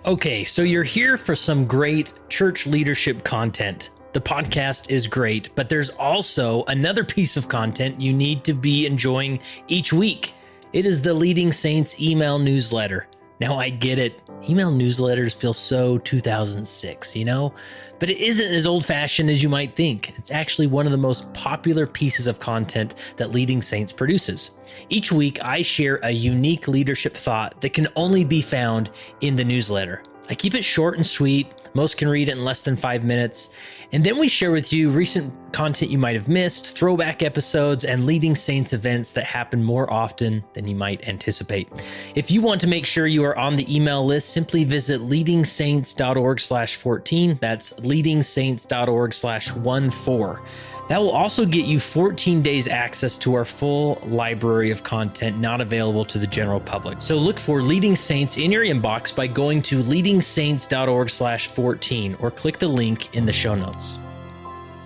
Okay, so you're here for some great church leadership content. The podcast is great, but there's also another piece of content you need to be enjoying each week. It is the Leading Saints email newsletter. Now, I get it. Email newsletters feel so 2006, you know? But it isn't as old-fashioned as you might think. It's actually one of the most popular pieces of content that Leading Saints produces. Each week, I share a unique leadership thought that can only be found in the newsletter. I keep it short and sweet. Most can read it in less than 5 minutes. And then we share with you recent content you might have missed, throwback episodes, and Leading Saints events that happen more often than you might anticipate. If you want to make sure you are on the email list, simply visit leadingsaints.org/14. That's leadingsaints.org/14. That will also get you 14 days access to our full library of content not available to the general public. So look for Leading Saints in your inbox by going to leadingsaints.org/14 or click the link in the show notes.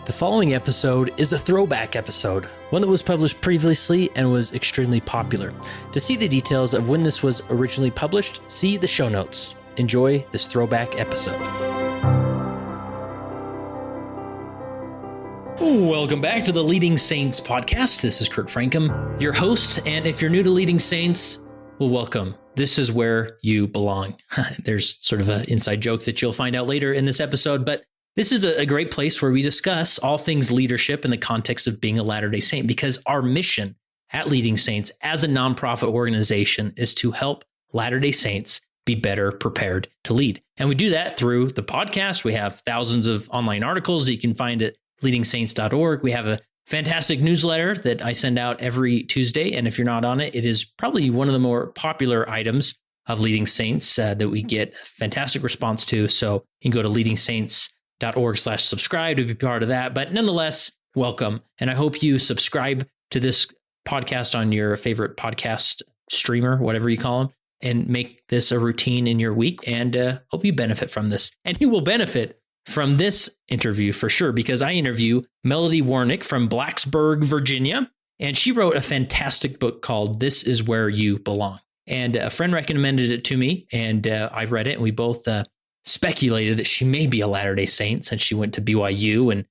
The following episode is a throwback episode, one that was published previously and was extremely popular. To see the details of when this was originally published, see the show notes. Enjoy this throwback episode. Welcome back to the Leading Saints podcast. This is Kurt Frankham, your host. And if you're new to Leading Saints, well, welcome. This is where you belong. There's sort of an inside joke that you'll find out later in this episode, but this is a great place where we discuss all things leadership in the context of being a Latter-day Saint, because our mission at Leading Saints as a nonprofit organization is to help Latter-day Saints be better prepared to lead. And we do that through the podcast. We have thousands of online articles that you can find at leadingsaints.org. We have a fantastic newsletter that I send out every Tuesday. And if you're not on it, it is probably one of the more popular items of Leading Saints that we get a fantastic response to. So you can go to leadingsaints.org/subscribe to be part of that. But nonetheless, welcome. And I hope you subscribe to this podcast on your favorite podcast streamer, whatever you call them, and make this a routine in your week. And hope you benefit from this. And you will benefit from this interview for sure, because I interview Melody Warnick from Blacksburg, Virginia, and she wrote a fantastic book called This Is Where You Belong. And a friend recommended it to me, and I read it, and we both speculated that she may be a Latter-day Saint since she went to BYU, and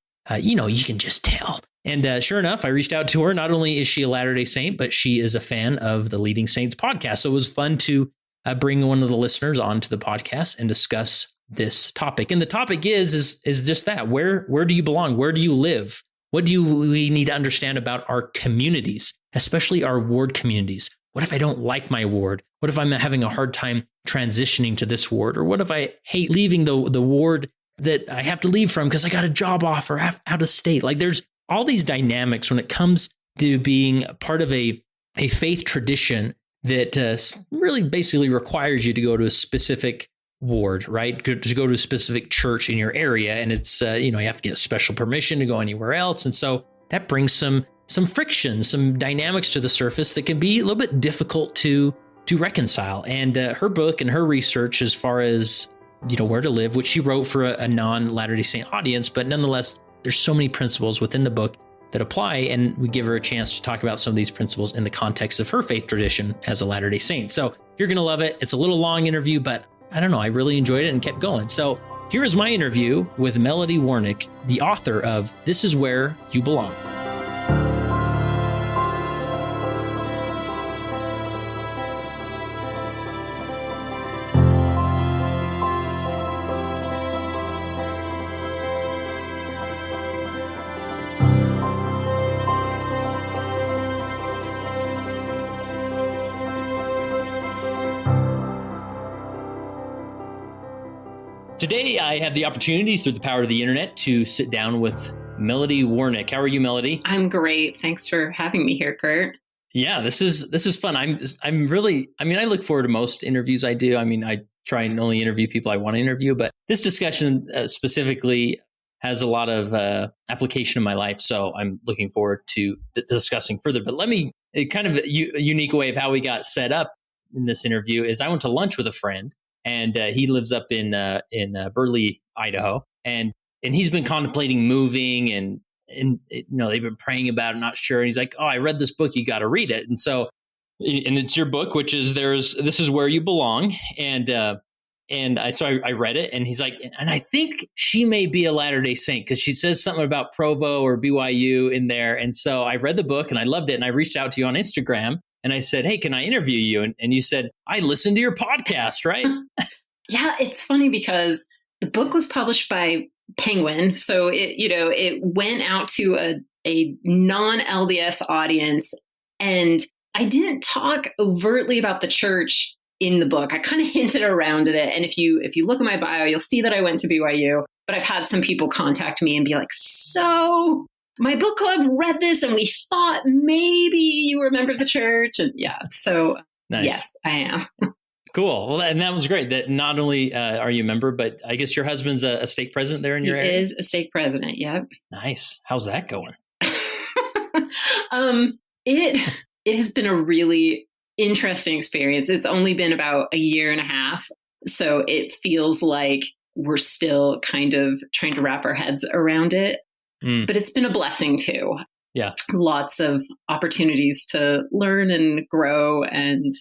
you can just tell. And sure enough, I reached out to her. Not only is she a Latter-day Saint, but she is a fan of the Leading Saints podcast. So it was fun to bring one of the listeners onto the podcast and discuss this topic. And the topic is just that. Where do you belong? Where do you live? What do we need to understand about our communities, especially our ward communities? What if I don't like my ward? What if I'm having a hard time transitioning to this ward? Or what if I hate leaving the ward that I have to leave from because I got a job offer out of state? Like, there's all these dynamics when it comes to being part of a faith tradition that really basically requires you to go to a specific ward, right? To go to a specific church in your area. And it's, you have to get special permission to go anywhere else. And so that brings some friction, some dynamics to the surface that can be a little bit difficult to reconcile. And her book and her research as far as, where to live, which she wrote for a non-Latter-day Saint audience, but nonetheless, there's so many principles within the book that apply. And we give her a chance to talk about some of these principles in the context of her faith tradition as a Latter-day Saint. So you're going to love it. It's a little long interview, but I don't know, I really enjoyed it and kept going. So here is my interview with Melody Warnick, the author of This Is Where You Belong. Today, I have the opportunity through the power of the internet to sit down with Melody Warnick. How are you, Melody? I'm great. Thanks for having me here, Kurt. Yeah, this is fun. I'm really, I look forward to most interviews I do. I try and only interview people I want to interview, but this discussion specifically has a lot of application in my life. So I'm looking forward to discussing further. But kind of a unique way of how we got set up in this interview is I went to lunch with a friend. And he lives up in Burley, Idaho, and he's been contemplating moving, and they've been praying about it, not sure. And he's like, "Oh, I read this book. You got to read it." And so, and it's your book, which is This Is Where You Belong, and And I read it, and he's like, and I think she may be a Latter-day Saint because she says something about Provo or BYU in there. And so I read the book and I loved it. And I reached out to you on Instagram and I said, hey, can I interview you? And you said, I listened to your podcast, right? Yeah, it's funny because the book was published by Penguin. So it went out to a non-LDS audience. And I didn't talk overtly about the church in the book. I kind of hinted around at it. And if you look at my bio, you'll see that I went to BYU, but I've had some people contact me and be like, so my book club read this and we thought maybe you were a member of the church. And yeah, so nice. Yes, I am. Cool. Well, and that was great that not only are you a member, but I guess your husband's a stake president there in your area? He is a stake president. Yep. Nice. How's that going? It has been a really interesting experience. It's only been about a year and a half. So it feels like we're still kind of trying to wrap our heads around it. But it's been a blessing too. Yeah. Lots of opportunities to learn and grow and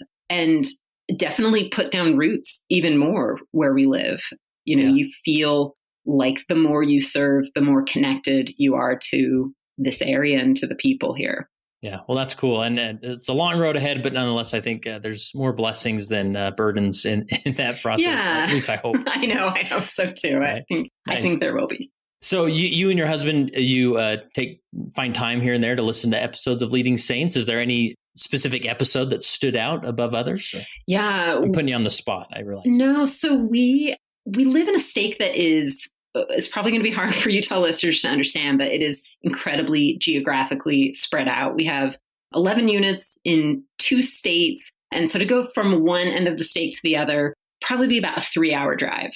definitely put down roots even more where we live. You feel like the more you serve, the more connected you are to this area and to the people here. Yeah, well, that's cool. And it's a long road ahead, but nonetheless, I think there's more blessings than burdens in that process. Yeah. At least I hope. I hope so too. Right? I think there will be. So you and your husband, you find time here and there to listen to episodes of Leading Saints. Is there any specific episode that stood out above others? Yeah. I'm putting you on the spot, I realize. No, so we live in a stake that is probably going to be hard for you listeners to understand, but it is incredibly geographically spread out. We have 11 units in 2 states. And so to go from one end of the stake to the other, probably be about a 3-hour drive.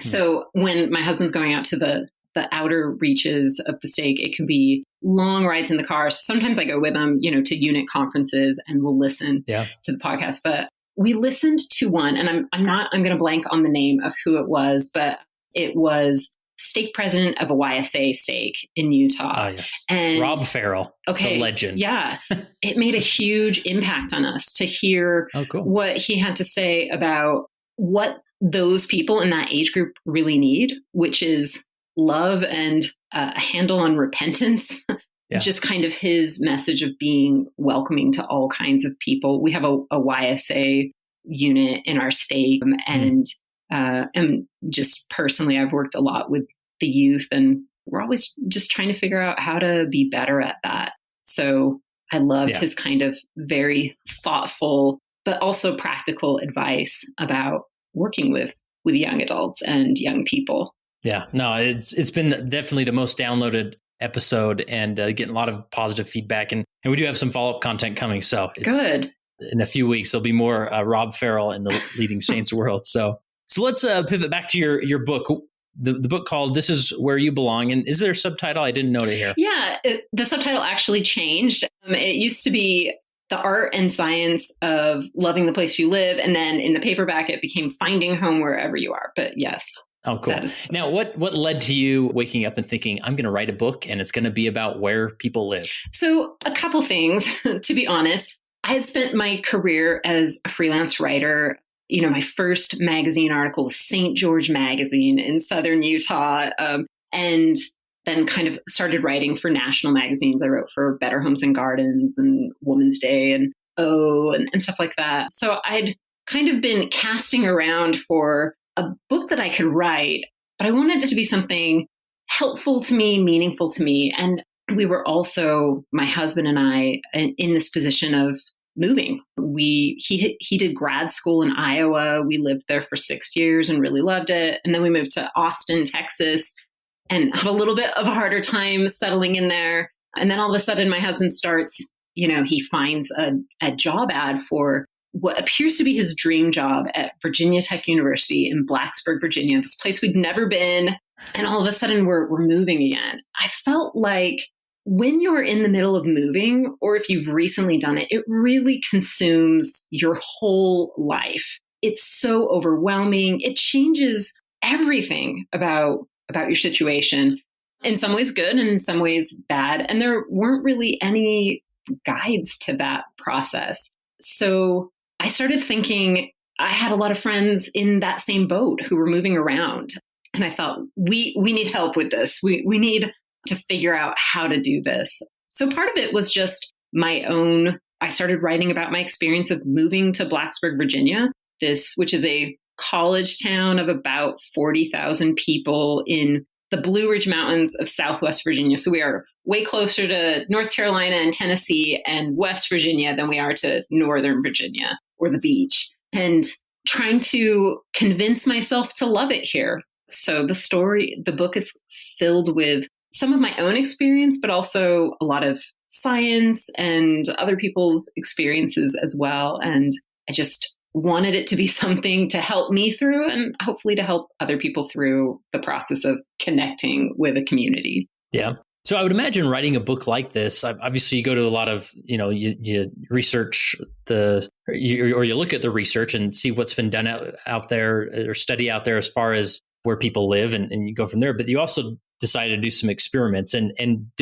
So when my husband's going out to the outer reaches of the stake, it can be long rides in the car. Sometimes I go with them, to unit conferences and we'll listen to the podcast. But we listened to one, and I'm going to blank on the name of who it was, but it was stake president of a YSA stake in Utah. Ah, yes. And Rob Farrell, the legend. Yeah. It made a huge impact on us to hear what he had to say about what those people in that age group really need, which is love and a handle on repentance. Yeah. Just kind of his message of being welcoming to all kinds of people. We have a YSA unit in our stake, and just personally, I've worked a lot with the youth, and we're always just trying to figure out how to be better at that. So I loved his kind of very thoughtful, but also practical advice about working with young adults and young people. Yeah, no, it's been definitely the most downloaded episode, and getting a lot of positive feedback. And we do have some follow-up content coming. So good. In a few weeks, there'll be more Rob Farrell in the Leading Saints world. So let's pivot back to your book, the book called This Is Where You Belong. And is there a subtitle? I didn't note it here. Yeah, the subtitle actually changed. It used to be The Art and Science of Loving the Place You Live. And then in the paperback, it became Finding Home Wherever You Are. But yes. Oh, cool. Now, what led to you waking up and thinking, I'm going to write a book and it's going to be about where people live? So a couple things, to be honest. I had spent my career as a freelance writer. My first magazine article was St. George Magazine in Southern Utah, and then kind of started writing for national magazines. I wrote for Better Homes and Gardens and Woman's Day and and stuff like that. So I'd kind of been casting around for a book that I could write, but I wanted it to be something helpful to me, meaningful to me. And we were also, my husband and I, in this position of moving. He did grad school in Iowa. We lived there for 6 years and really loved it. And then we moved to Austin, Texas, and had a little bit of a harder time settling in there. And then all of a sudden my husband starts, he finds a job ad for what appears to be his dream job at Virginia Tech University in Blacksburg, Virginia, this place we'd never been. And all of a sudden we're moving again. I felt like when you're in the middle of moving, or if you've recently done it, it really consumes your whole life. It's so overwhelming. It changes everything about your situation. In some ways good and in some ways bad. And there weren't really any guides to that process. So I started thinking, I had a lot of friends in that same boat who were moving around. And I thought, we need help with this. We need to figure out how to do this. So part of it was just my own. I started writing about my experience of moving to Blacksburg, Virginia, which is a college town of about 40,000 people in the Blue Ridge Mountains of Southwest Virginia. So we are way closer to North Carolina and Tennessee and West Virginia than we are to Northern Virginia or the beach. And trying to convince myself to love it here. So the book is filled with some of my own experience, but also a lot of science and other people's experiences as well. And I just wanted it to be something to help me through and hopefully to help other people through the process of connecting with a community. Yeah. So I would imagine writing a book like this, obviously you go to a lot of, you research or you look at the research and see what's been done out there or study out there as far as where people live and you go from there. But you also decided to do some experiments. And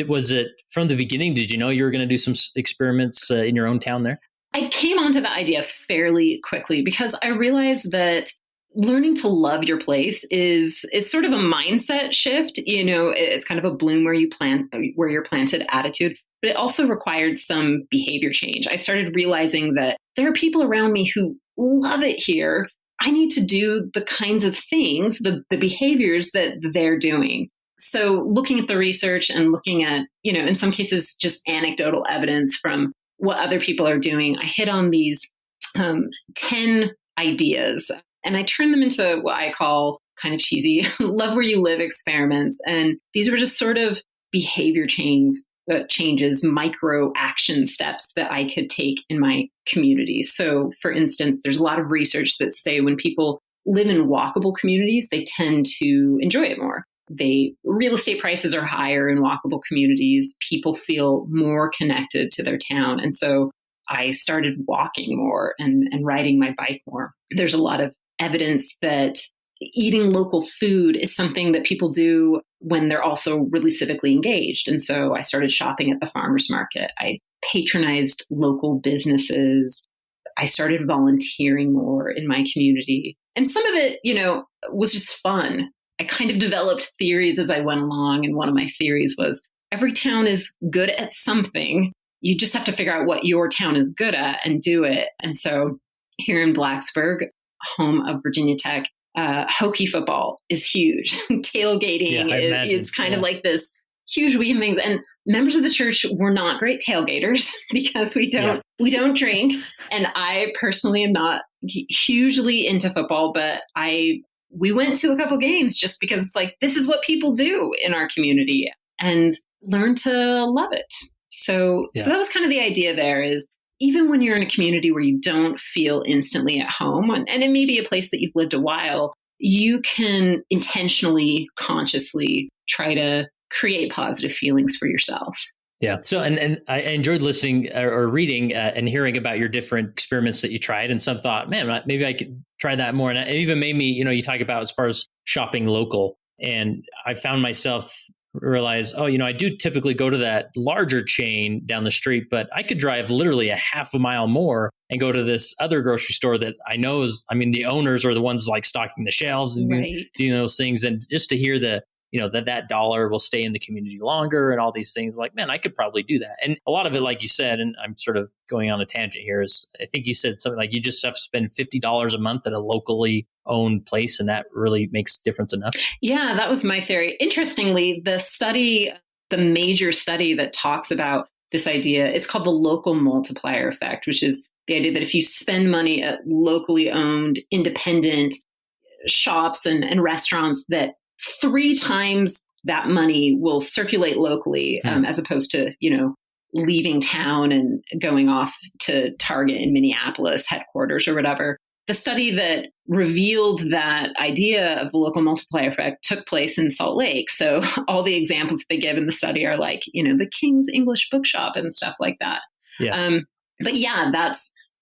was it from the beginning, did you know you were going to do some experiments in your own town there? I came onto the idea fairly quickly because I realized that learning to love your place it's sort of a mindset shift. It's kind of a bloom where you're planted attitude, but it also required some behavior change. I started realizing that there are people around me who love it here. I need to do the kinds of things, the behaviors that they're doing. So looking at the research and looking at, in some cases, just anecdotal evidence from what other people are doing, I hit on these 10 ideas. And I turned them into what I call kind of cheesy love where you live experiments. And these were just sort of behavior changes, micro action steps that I could take in my community. So for instance, there's a lot of research that say when people live in walkable communities, they tend to enjoy it more. Real estate prices are higher in walkable communities. People feel more connected to their town. And so I started walking more and riding my bike more. There's a lot of evidence that eating local food is something that people do when they're also really civically engaged. And so I started shopping at the farmers market. I patronized local businesses. I started volunteering more in my community. And some of it, was just fun. I kind of developed theories as I went along. And one of my theories was every town is good at something. You just have to figure out what your town is good at and do it. And so here in Blacksburg, home of Virginia Tech, hockey football is huge. Tailgating is kind of like this huge weekend things. And members of the church were not great tailgaters because we don't drink. And I personally am not hugely into football, but we went to a couple games just because it's like, this is what people do in our community and learn to love it. So that was kind of the idea there is even when you're in a community where you don't feel instantly at home, and it may be a place that you've lived a while, you can intentionally, consciously try to create positive feelings for yourself. Yeah. So, and I enjoyed listening or reading and hearing about your different experiments that you tried, and some thought, man, maybe I could try that more. And it even made me, you talk about as far as shopping local, and I found myself realize, I do typically go to that larger chain down the street, but I could drive literally a half a mile more and go to this other grocery store that I know the owners are the ones like stocking the shelves and doing those things. And just to hear that dollar will stay in the community longer and all these things, I'm like, man, I could probably do that. And a lot of it, like you said, and I'm sort of going on a tangent here, is I think you said something like you just have to spend $50 a month at a locally owned place, and that really makes difference enough. Yeah, that was my theory. Interestingly, the major study that talks about this idea, it's called the local multiplier effect, which is the idea that if you spend money at locally owned, independent shops and restaurants, that 3 times that money will circulate locally as opposed to, leaving town and going off to Target in Minneapolis headquarters or whatever. The study that revealed that idea of the local multiplier effect took place in Salt Lake. So all the examples that they give in the study are like, the King's English Bookshop and stuff like that. Yeah. But yeah,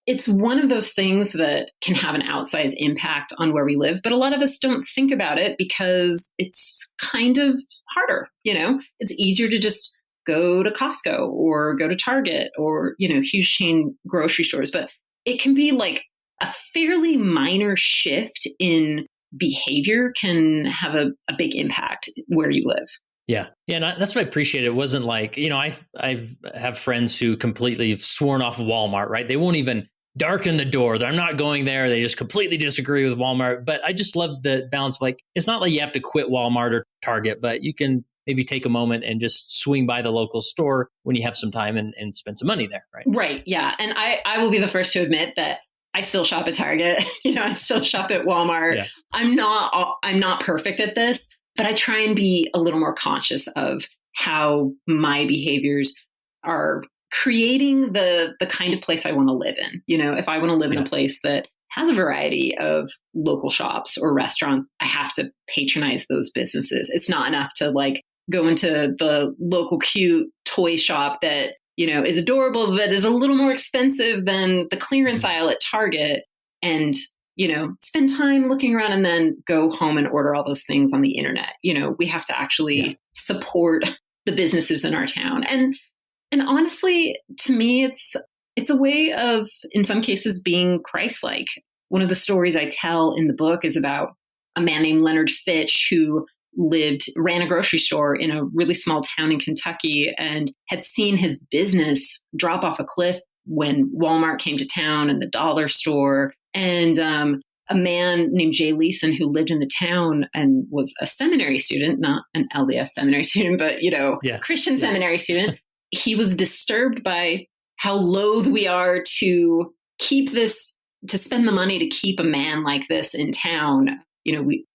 it's one of those things that can have an outsized impact on where we live. But a lot of us don't think about it because it's kind of harder. It's easier to just go to Costco or go to Target or, huge chain grocery stores. But it can be like a fairly minor shift in behavior can have a big impact where you live. Yeah. Yeah. And that's what I appreciate. It wasn't like, I've have friends who completely have sworn off Walmart, right? They won't even darken the door. I'm not going there. They just completely disagree with Walmart. But I just love the balance of like, it's not like you have to quit Walmart or Target, but you can maybe take a moment and just swing by the local store when you have some time and spend some money there, right? Right. Yeah. And I will be the first to admit that I still shop at Target. I still shop at Walmart. Yeah. I'm not perfect at this, but I try and be a little more conscious of how my behaviors are creating the kind of place I want to live in. If I want to live in a place that has a variety of local shops or restaurants, I have to patronize those businesses. It's not enough to like go into the local cute toy shop that, is adorable, but is a little more expensive than the clearance aisle at Target and, spend time looking around and then go home and order all those things on the internet. We have to actually support the businesses in our town. And honestly, to me, it's a way of, in some cases, being Christlike. One of the stories I tell in the book is about a man named Leonard Fitch who ran a grocery store in a really small town in Kentucky and had seen his business drop off a cliff when Walmart came to town and the dollar store. And a man named Jay Leeson who lived in the town and was a seminary student, not an LDS seminary student, but, Christian seminary student. He was disturbed by how loath we are to spend the money to keep a man like this in town.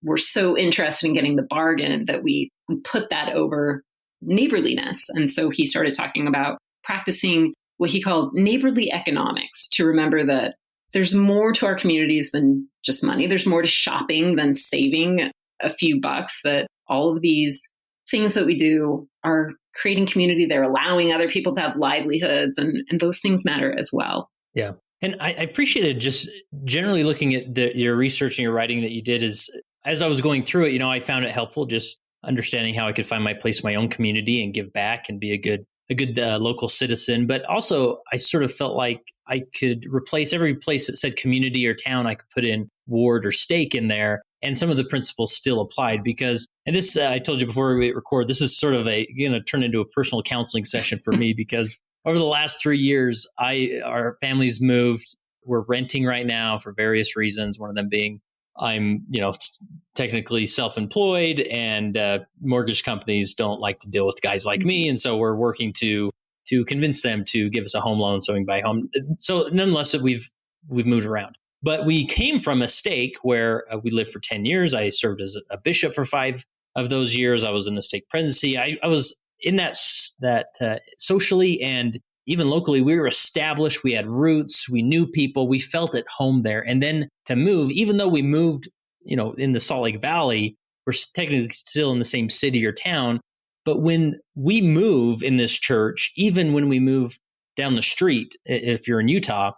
We're so interested in getting the bargain that we put that over neighborliness. And so he started talking about practicing what he called neighborly economics, to remember that there's more to our communities than just money. There's more to shopping than saving a few bucks, that all of these things that we do are creating community. They're allowing other people to have livelihoods, and those things matter as well. Yeah. And I appreciated just generally looking at your research and your writing that you did as I was going through it, I found it helpful just understanding how I could find my place in my own community and give back and be a good local citizen. But also I sort of felt like I could replace every place that said community or town, I could put in ward or stake in there. And some of the principles still applied because, and this, I told you before we record, this is sort of going to turn into a personal counseling session for me because over the last 3 years, our family's moved. We're renting right now for various reasons. One of them being I'm, technically self-employed and mortgage companies don't like to deal with guys like me. And so we're working to convince them to give us a home loan so we can buy a home. So nonetheless, we've moved around. But we came from a stake where we lived for 10 years. I served as a bishop for 5 of those years. I was in the stake presidency. I was in that socially and even locally, we were established. We had roots. We knew people. We felt at home there. And then to move, even though we moved, in the Salt Lake Valley, we're technically still in the same city or town. But when we move in this church, even when we move down the street, if you're in Utah,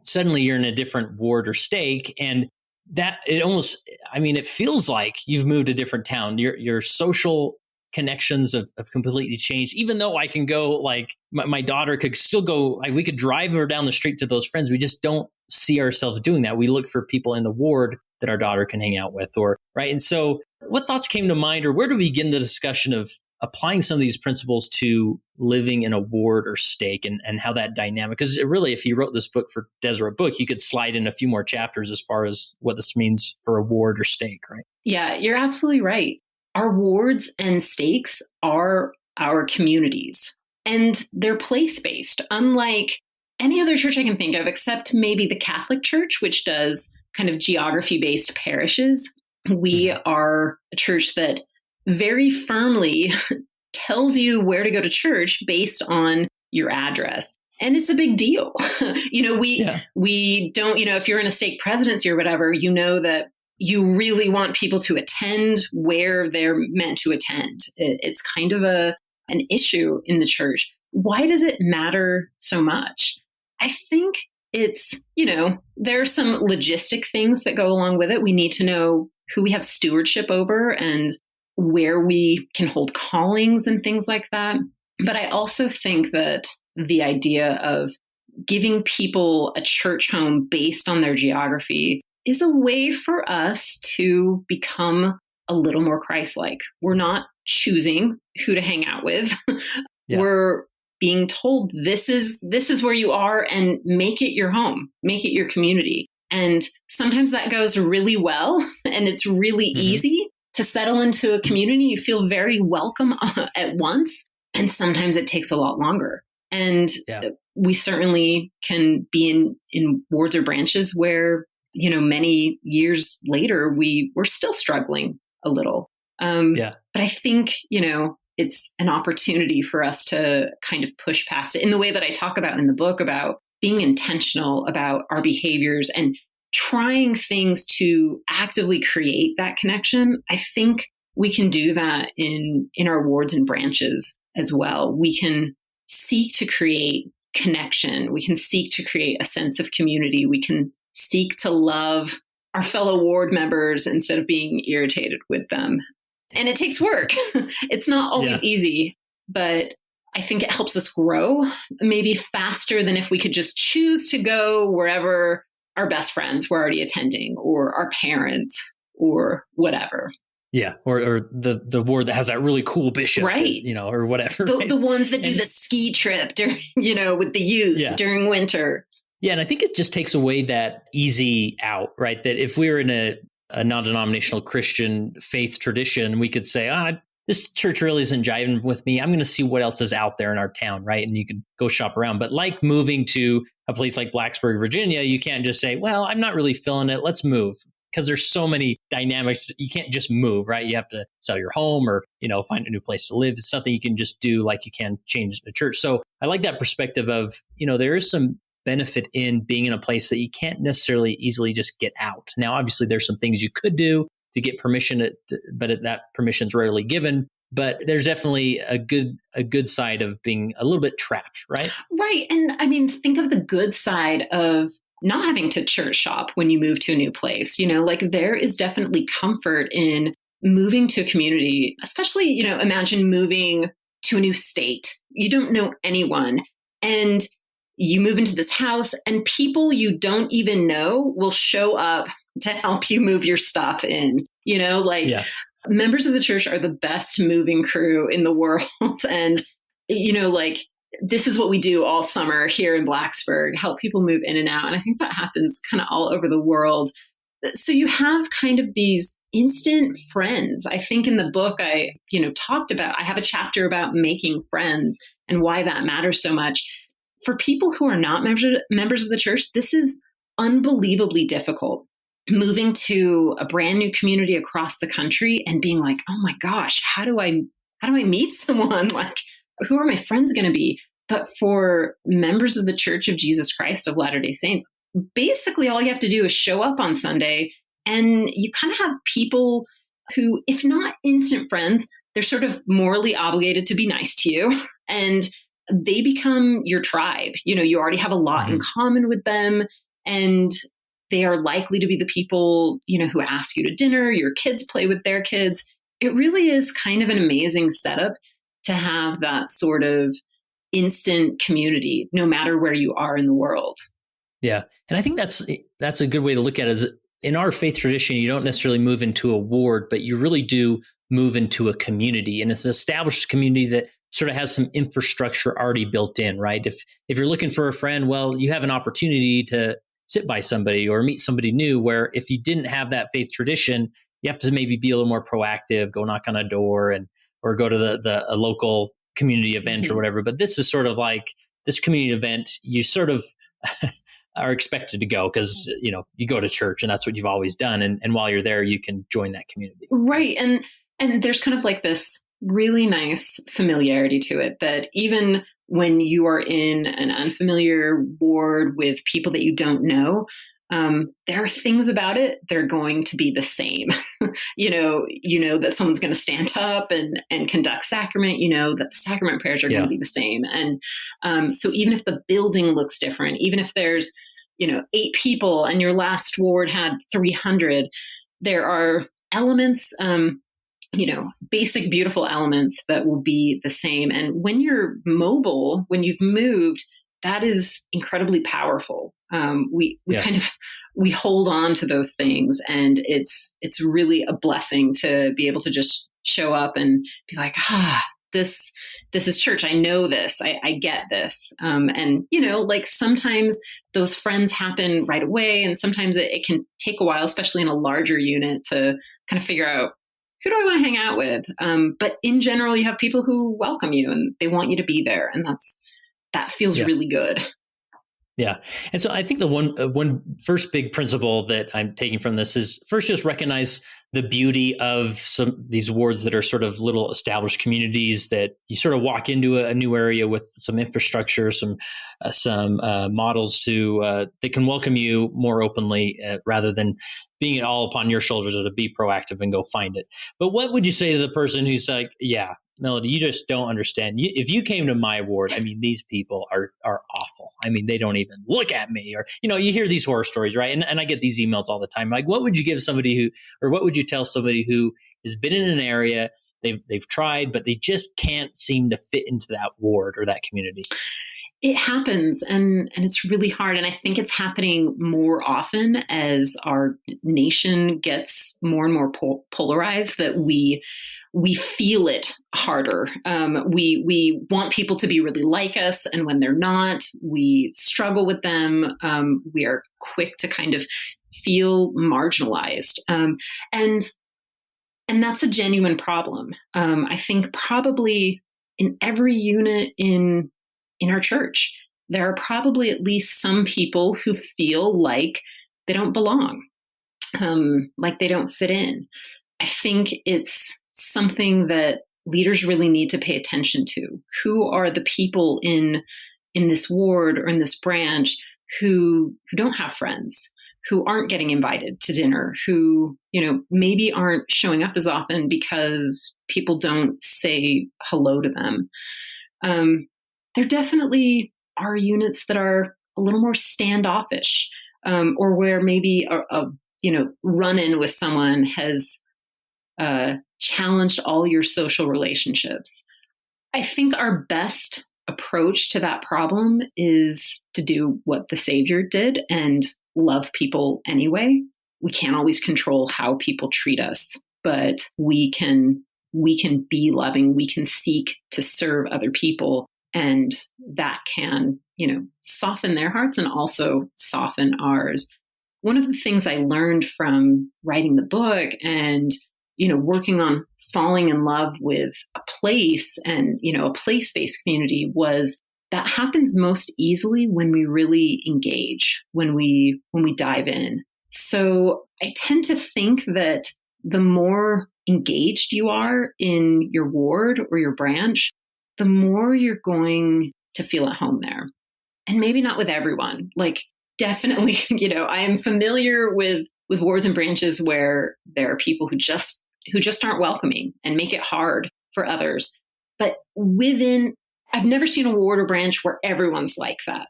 suddenly you're in a different ward or stake. And that it feels like you've moved a different town. Your social connections have completely changed. Even though I can go, like my daughter could still go, like we could drive her down the street to those friends. We just don't see ourselves doing that. We look for people in the ward that our daughter can hang out with, right? And so what thoughts came to mind, or where do we begin the discussion of applying some of these principles to living in a ward or stake and how that dynamic, because really, if you wrote this book for Deseret Book, you could slide in a few more chapters as far as what this means for a ward or stake, right? Yeah, you're absolutely right. Our wards and stakes are our communities, and they're place-based, unlike any other church I can think of, except maybe the Catholic Church, which does kind of geography-based parishes. We are a church that very firmly tells you where to go to church based on your address. And it's a big deal. We don't, if you're in a stake presidency or whatever, that you really want people to attend where they're meant to attend. It's kind of an issue in the church. Why does it matter so much? I think it's, there are some logistic things that go along with it. We need to know who we have stewardship over and where we can hold callings and things like that. But I also think that the idea of giving people a church home based on their geography is a way for us to become a little more Christ-like. We're not choosing who to hang out with. Yeah. We're being told this is where you are, and make it your home, make it your community. And sometimes that goes really well, and it's really easy to settle into a community. You feel very welcome at once. And sometimes it takes a lot longer. And we certainly can be in wards or branches where, many years later, we're still struggling a little. But I think, it's an opportunity for us to kind of push past it in the way that I talk about in the book, about being intentional about our behaviors and trying things to actively create that connection. I think we can do that in our wards and branches as well. We can seek to create connection. We can seek to create a sense of community. We can seek to love our fellow ward members instead of being irritated with them. And it takes work. It's not always easy, but I think it helps us grow maybe faster than if we could just choose to go wherever our best friends were already attending, or our parents, or whatever. Yeah. Or the ward that has that really cool bishop, right? Or whatever. The ones that do the ski trip during, with the youth during winter. Yeah. And I think it just takes away that easy out, right? That if we're in a non-denominational Christian faith tradition, we could say, this church really isn't jiving with me. I'm going to see what else is out there in our town, right? And you can go shop around. But like moving to a place like Blacksburg, Virginia, you can't just say, well, I'm not really feeling it. Let's move. Because there's so many dynamics. You can't just move, right? You have to sell your home or, find a new place to live. It's nothing you can just do like you can change the church. So I like that perspective of, there is some benefit in being in a place that you can't necessarily easily just get out. Now, obviously, there's some things you could do to get permission, but that permission is rarely given. But there's definitely a good side of being a little bit trapped, right? Right. And I mean, think of the good side of not having to church shop when you move to a new place. There is definitely comfort in moving to a community, especially, imagine moving to a new state. You don't know anyone, and you move into this house, and people you don't even know will show up to help you move your stuff in. Members of the church are the best moving crew in the world. And, this is what we do all summer here in Blacksburg, help people move in and out. And I think that happens kind of all over the world. So you have kind of these instant friends. I think in the book I have a chapter about making friends and why that matters so much. For people who are not members of the church, this is unbelievably difficult. Moving to a brand new community across the country and being like, oh my gosh, how do I meet someone? Like, who are my friends going to be? But for members of the Church of Jesus Christ of Latter-day Saints, basically all you have to do is show up on Sunday, and you kind of have people who, if not instant friends, they're sort of morally obligated to be nice to you, and they become your tribe. You already have a lot in common with them, and they are likely to be the people, who ask you to dinner, your kids play with their kids. It really is kind of an amazing setup to have that sort of instant community, no matter where you are in the world. Yeah. And I think that's a good way to look at it. Is in our faith tradition, you don't necessarily move into a ward, but you really do move into a community. And it's an established community that sort of has some infrastructure already built in, right? If you're looking for a friend, well, you have an opportunity to sit by somebody or meet somebody new, where if you didn't have that faith tradition, you have to maybe be a little more proactive, go knock on a door or go to a local community event or whatever. But this is sort of like this community event, you sort of are expected to go because, you go to church and that's what you've always done. And while you're there, you can join that community. Right. And there's kind of like this really nice familiarity to it that even when you are in an unfamiliar ward with people that you don't know, there are things about it that are going to be the same. you know that someone's going to stand up and conduct sacrament, that the sacrament prayers are going to be the same. And so even if the building looks different, even if there's, 8 people and your last ward had 300, there are elements, basic, beautiful elements that will be the same. And when you're mobile, when you've moved, that is incredibly powerful. We Yeah. kind of, we hold on to those things, and it's really a blessing to be able to just show up and be like, this is church. I know this. I get this. And, like sometimes those friends happen right away. And sometimes it can take a while, especially in a larger unit, to kind of figure out, who do I want to hang out with? But in general, you have people who welcome you and they want you to be there. And that feels really good. Yeah. And so I think the one first big principle that I'm taking from this is first, just recognize the beauty of some these wards that are sort of little established communities that you sort of walk into a new area with some infrastructure, some models that can welcome you more openly rather than being it all upon your shoulders, or to be proactive and go find it. But what would you say to the person who's like, yeah, Melody, you just don't understand. If you came to my ward, I mean, these people are awful. I mean, they don't even look at me, or, you hear these horror stories, right? And I get these emails all the time. Like, what would you give somebody what would you tell somebody who has been in an area, they've tried, but they just can't seem to fit into that ward or that community? It happens, and it's really hard. And I think it's happening more often as our nation gets more and more polarized, that we feel it harder. We want people to be really like us, and when they're not, we struggle with them. We are quick to kind of feel marginalized, and that's a genuine problem. I think probably in every unit in our church, there are probably at least some people who feel like they don't belong, like they don't fit in. I think it's something that leaders really need to pay attention to. Who are the people in this ward or in this branch who don't have friends, who aren't getting invited to dinner, who, maybe aren't showing up as often because people don't say hello to them. There definitely are units that are a little more standoffish, or where maybe a run-in with someone has challenged all your social relationships. I think our best approach to that problem is to do what the Savior did and love people anyway. We can't always control how people treat us, but we can be loving. We can seek to serve other people, and that can, soften their hearts and also soften ours. One of the things I learned from writing the book and, working on falling in love with a place and, a place-based community was that happens most easily when we really engage, when we dive in. So I tend to think that the more engaged you are in your ward or your branch, the more you're going to feel at home there. And maybe not with everyone. Like, definitely, I am familiar with wards and branches where there are people who just aren't welcoming and make it hard for others. But I've never seen a ward or branch where everyone's like that.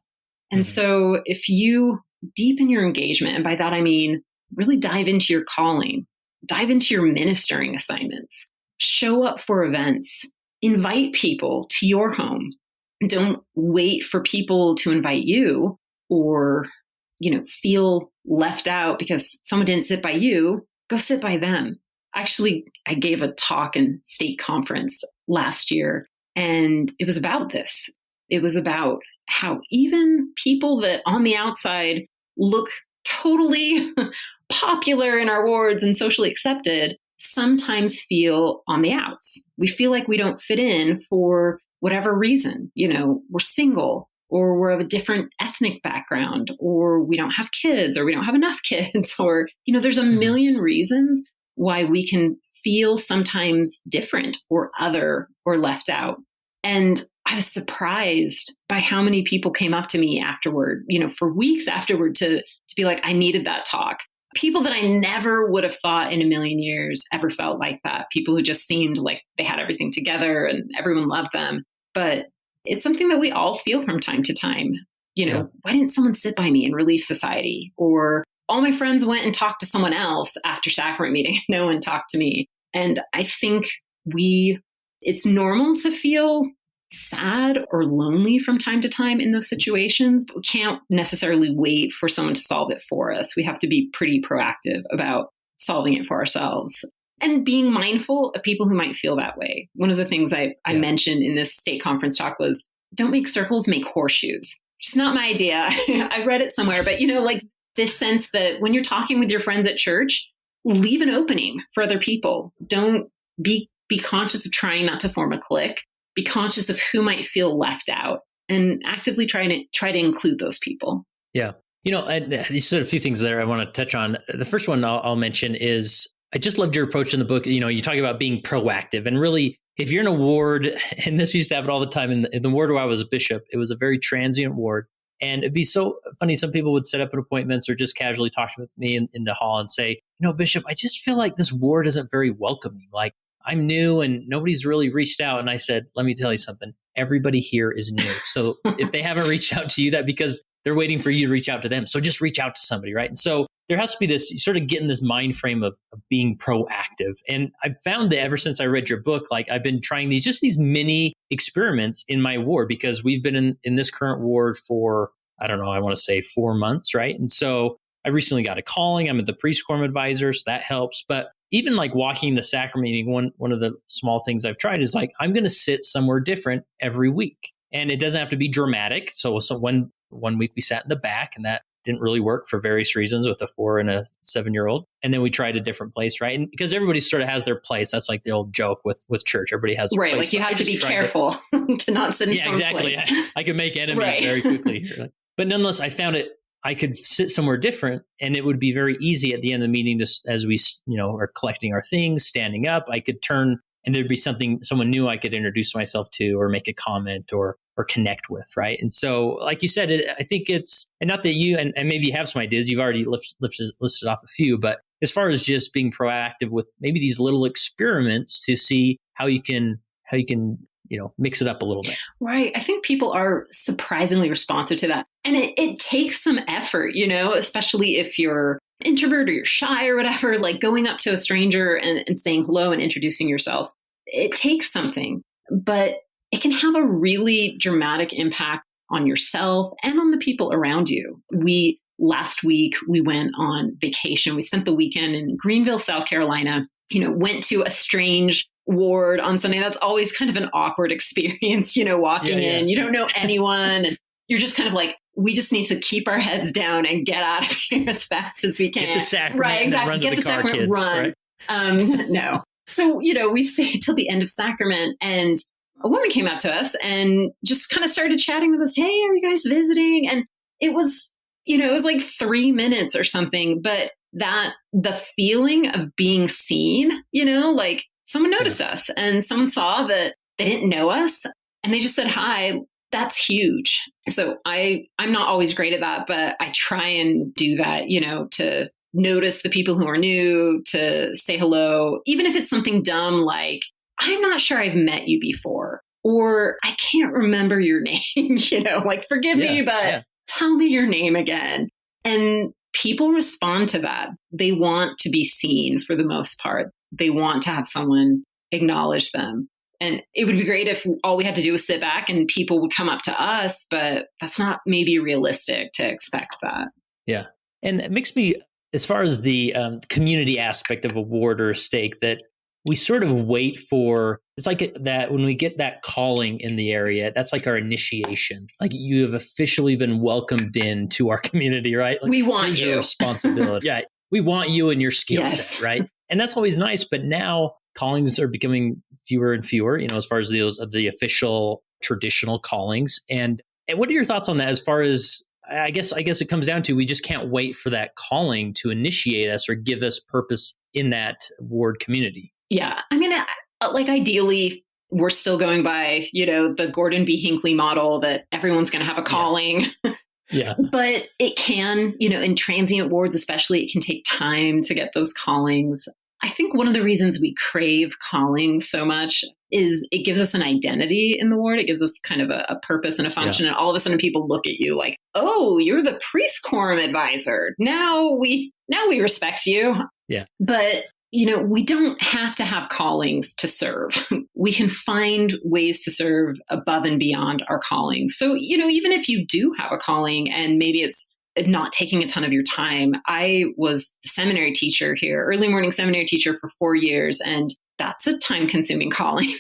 And so if you deepen your engagement, and by that I mean really dive into your calling, dive into your ministering assignments, show up for events, invite people to your home. Don't wait for people to invite you, or, feel left out because someone didn't sit by you. Go sit by them. Actually, I gave a talk in state conference last year, and it was about this. It was about how even people that on the outside look totally popular in our wards and socially accepted sometimes feel on the outs. We feel like we don't fit in for whatever reason. We're single, or we're of a different ethnic background, or we don't have kids, or we don't have enough kids, or, there's a million reasons why we can feel sometimes different or other or left out. And I was surprised by how many people came up to me afterward, for weeks afterward to be like, I needed that talk. People that I never would have thought in a million years ever felt like that. People who just seemed like they had everything together and everyone loved them. But it's something that we all feel from time to time. Why didn't someone sit by me in Relief Society? Or all my friends went and talked to someone else after sacrament meeting. No one talked to me. And I think it's normal to feel sad or lonely from time to time in those situations, but we can't necessarily wait for someone to solve it for us. We have to be pretty proactive about solving it for ourselves and being mindful of people who might feel that way. One of the things I mentioned in this state conference talk was, don't make circles, make horseshoes. It's not my idea. I read it somewhere, but like this sense that when you're talking with your friends at church, leave an opening for other people. Don't be conscious of trying not to form a clique. Be conscious of who might feel left out and actively try to include those people. Yeah. You said a few things there I want to touch on. The first one I'll mention is I just loved your approach in the book. You talk about being proactive, and really, if you're in a ward, and this used to happen all the time in the ward where I was a bishop, it was a very transient ward. And it'd be so funny. Some people would set up appointments or just casually talk to me in the hall and say, Bishop, I just feel like this ward isn't very welcoming. Like, I'm new and nobody's really reached out. And I said, let me tell you something. Everybody here is new. So if they haven't reached out to you, that's because they're waiting for you to reach out to them. So just reach out to somebody, right? And so there has to be this, sort of get in this mind frame of being proactive. And I've found that ever since I read your book, like I've been trying these mini experiments in my ward, because we've been in this current ward for, I don't know, I want to say 4 months, right? And so I recently got a calling. I'm at the priest quorum advisor, so that helps. But even like walking the sacrament meeting, one of the small things I've tried is like, I'm going to sit somewhere different every week. And it doesn't have to be dramatic. So one week we sat in the back, and that didn't really work for various reasons with a 4 and a 7-year-old. And then we tried a different place, right? And because everybody sort of has their place. That's like the old joke with church. Everybody has their right, place. Like you have to be careful to not sit in someone's exactly. place. I could make enemies very quickly. But nonetheless, I found I could sit somewhere different, and it would be very easy at the end of the meeting, just as we, are collecting our things, standing up, I could turn and there'd be someone new I could introduce myself to or make a comment or connect with. Right. And so, like you said, I think it's, and not that you, and maybe you have some ideas, you've already listed off a few, but as far as just being proactive with maybe these little experiments to see how you can, mix it up a little bit. Right. I think people are surprisingly responsive to that. And it takes some effort, especially if you're an introvert or you're shy or whatever, like going up to a stranger and saying hello and introducing yourself. It takes something, but it can have a really dramatic impact on yourself and on the people around you. Last week, we went on vacation. We spent the weekend in Greenville, South Carolina, went to a strange ward on Sunday. That's always kind of an awkward experience, walking in, you don't know anyone. And you're just kind of like, we just need to keep our heads down and get out of here as fast as we can. Get the sacrament, right? Exactly. Run get to the car, sacrament, kids, run. Right? No. So, we stayed till the end of sacrament, and a woman came up to us and just kind of started chatting with us. Hey, are you guys visiting? And it was, it was like 3 minutes or something, but the feeling of being seen, like someone noticed us and someone saw that they didn't know us and they just said hi. That's huge. So I'm not always great at that, but I try and do that, to notice the people who are new, to say hello, even if it's something dumb like, I'm not sure I've met you before, or I can't remember your name, like, forgive me, but tell me your name again. And people respond to that. They want to be seen for the most part. They want to have someone acknowledge them. And it would be great if all we had to do was sit back and people would come up to us, but that's not maybe realistic to expect that. Yeah. And it makes me, as far as the community aspect of a ward or a stake, that we sort of wait for, it's like that when we get that calling in the area, that's like our initiation. Like, you have officially been welcomed into our community, right? Like, we want you. Your responsibility. Yeah. We want you and your skill set, right? And that's always nice. But now callings are becoming fewer and fewer, as far as the official traditional callings. And what are your thoughts on that? As far as, I guess it comes down to, we just can't wait for that calling to initiate us or give us purpose in that ward community. Yeah. I mean, like, ideally, we're still going by, the Gordon B. Hinckley model that everyone's going to have a calling. Yeah. But it can, in transient wards especially, it can take time to get those callings. I think one of the reasons we crave callings so much is it gives us an identity in the ward. It gives us kind of a purpose and a function. And all of a sudden people look at you like, oh, you're the priest quorum advisor. Now we respect you. Yeah. But we don't have to have callings to serve. we can find ways to serve above and beyond our calling. So, even if you do have a calling and maybe it's not taking a ton of your time. I was the seminary teacher here, early morning seminary teacher for 4 years, and that's a time-consuming calling.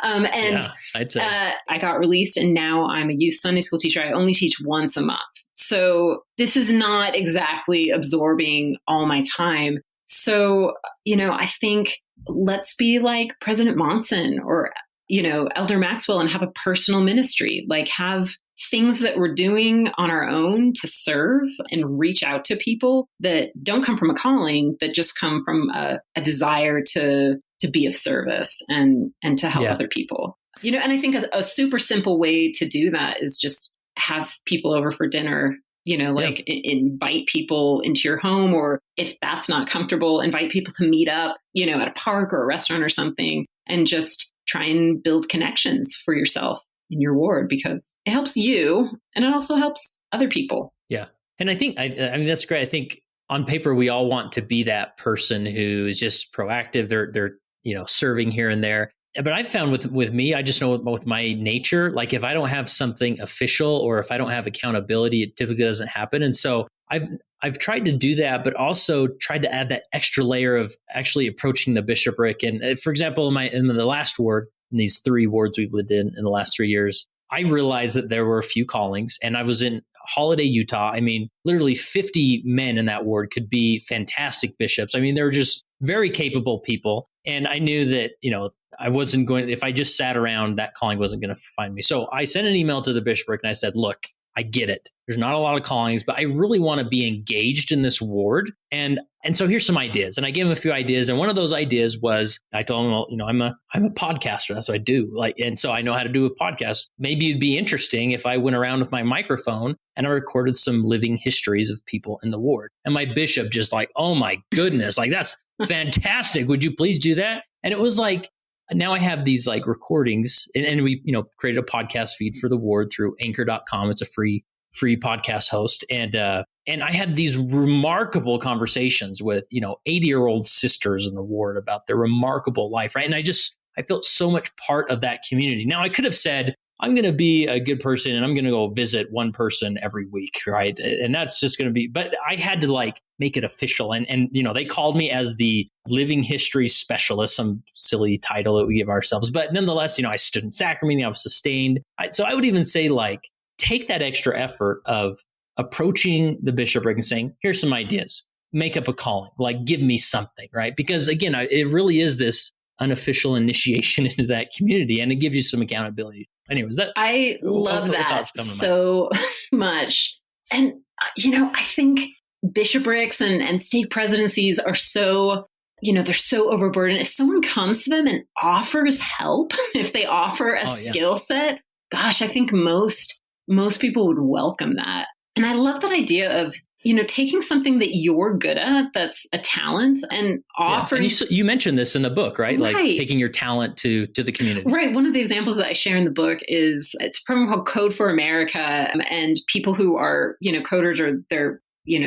I'd say. I got released, and now I'm a youth Sunday school teacher. I only teach once a month. So this is not exactly absorbing all my time. So, I think let's be like President Monson or, Elder Maxwell and have a personal ministry, like have things that we're doing on our own to serve and reach out to people that don't come from a calling, that just come from a desire to be of service and to help other people. And I think a super simple way to do that is just have people over for dinner, invite people into your home, or if that's not comfortable, invite people to meet up, at a park or a restaurant or something, and just try and build connections for yourself in your ward, because it helps you and it also helps other people. Yeah. And I think, I mean, that's great. I think on paper, we all want to be that person who is just proactive. They're serving here and there. But I've found with me, I just know with my nature, like if I don't have something official or if I don't have accountability, it typically doesn't happen. And so I've tried to do that, but also tried to add that extra layer of actually approaching the bishopric. And for example, in the last ward, in these 3 wards we've lived in the last 3 years, I realized that there were a few callings, and I was in Holiday, Utah. I mean, literally 50 men in that ward could be fantastic bishops. I mean, they were just very capable people. And I knew that, I wasn't going, if I just sat around, that calling wasn't going to find me. So I sent an email to the bishopric and I said, look, I get it. There's not a lot of callings, but I really want to be engaged in this ward. And so here's some ideas. And I gave him a few ideas. And one of those ideas was, I told him, well, I'm a podcaster. That's what I do. And so I know how to do a podcast. Maybe it'd be interesting if I went around with my microphone and I recorded some living histories of people in the ward. And my bishop just like, oh my goodness, like that's fantastic. Would you please do that? And it was like, now I have these like recordings, and we, created a podcast feed for the ward through anchor.com. It's a free podcast host. And I had these remarkable conversations with, 80-year-old sisters in the ward about their remarkable life. Right. And I felt so much part of that community. Now I could have said, I'm going to be a good person and I'm going to go visit one person every week. Right. And that's just going to be, but I had to like make it official. And they called me as the living history specialist, some silly title that we give ourselves. But nonetheless, I stood in sacrament, I was sustained. So I would even say like, take that extra effort of approaching the bishopric and saying, here's some ideas, make up a calling, like give me something. Right. Because again, it really is this unofficial initiation into that community, and it gives you some accountability. Anyways, I love that so much. And, I think bishoprics and stake presidencies are so, they're so overburdened. If someone comes to them and offers help, if they offer a skill set, gosh, I think most people would welcome that. And I love that idea of, taking something that you're good at, that's a talent, and offering. Yeah. And you mentioned this in the book, right? Like taking your talent to the community. Right. One of the examples that I share in the book is it's a program called Code for America. And people who are, coders, or they're,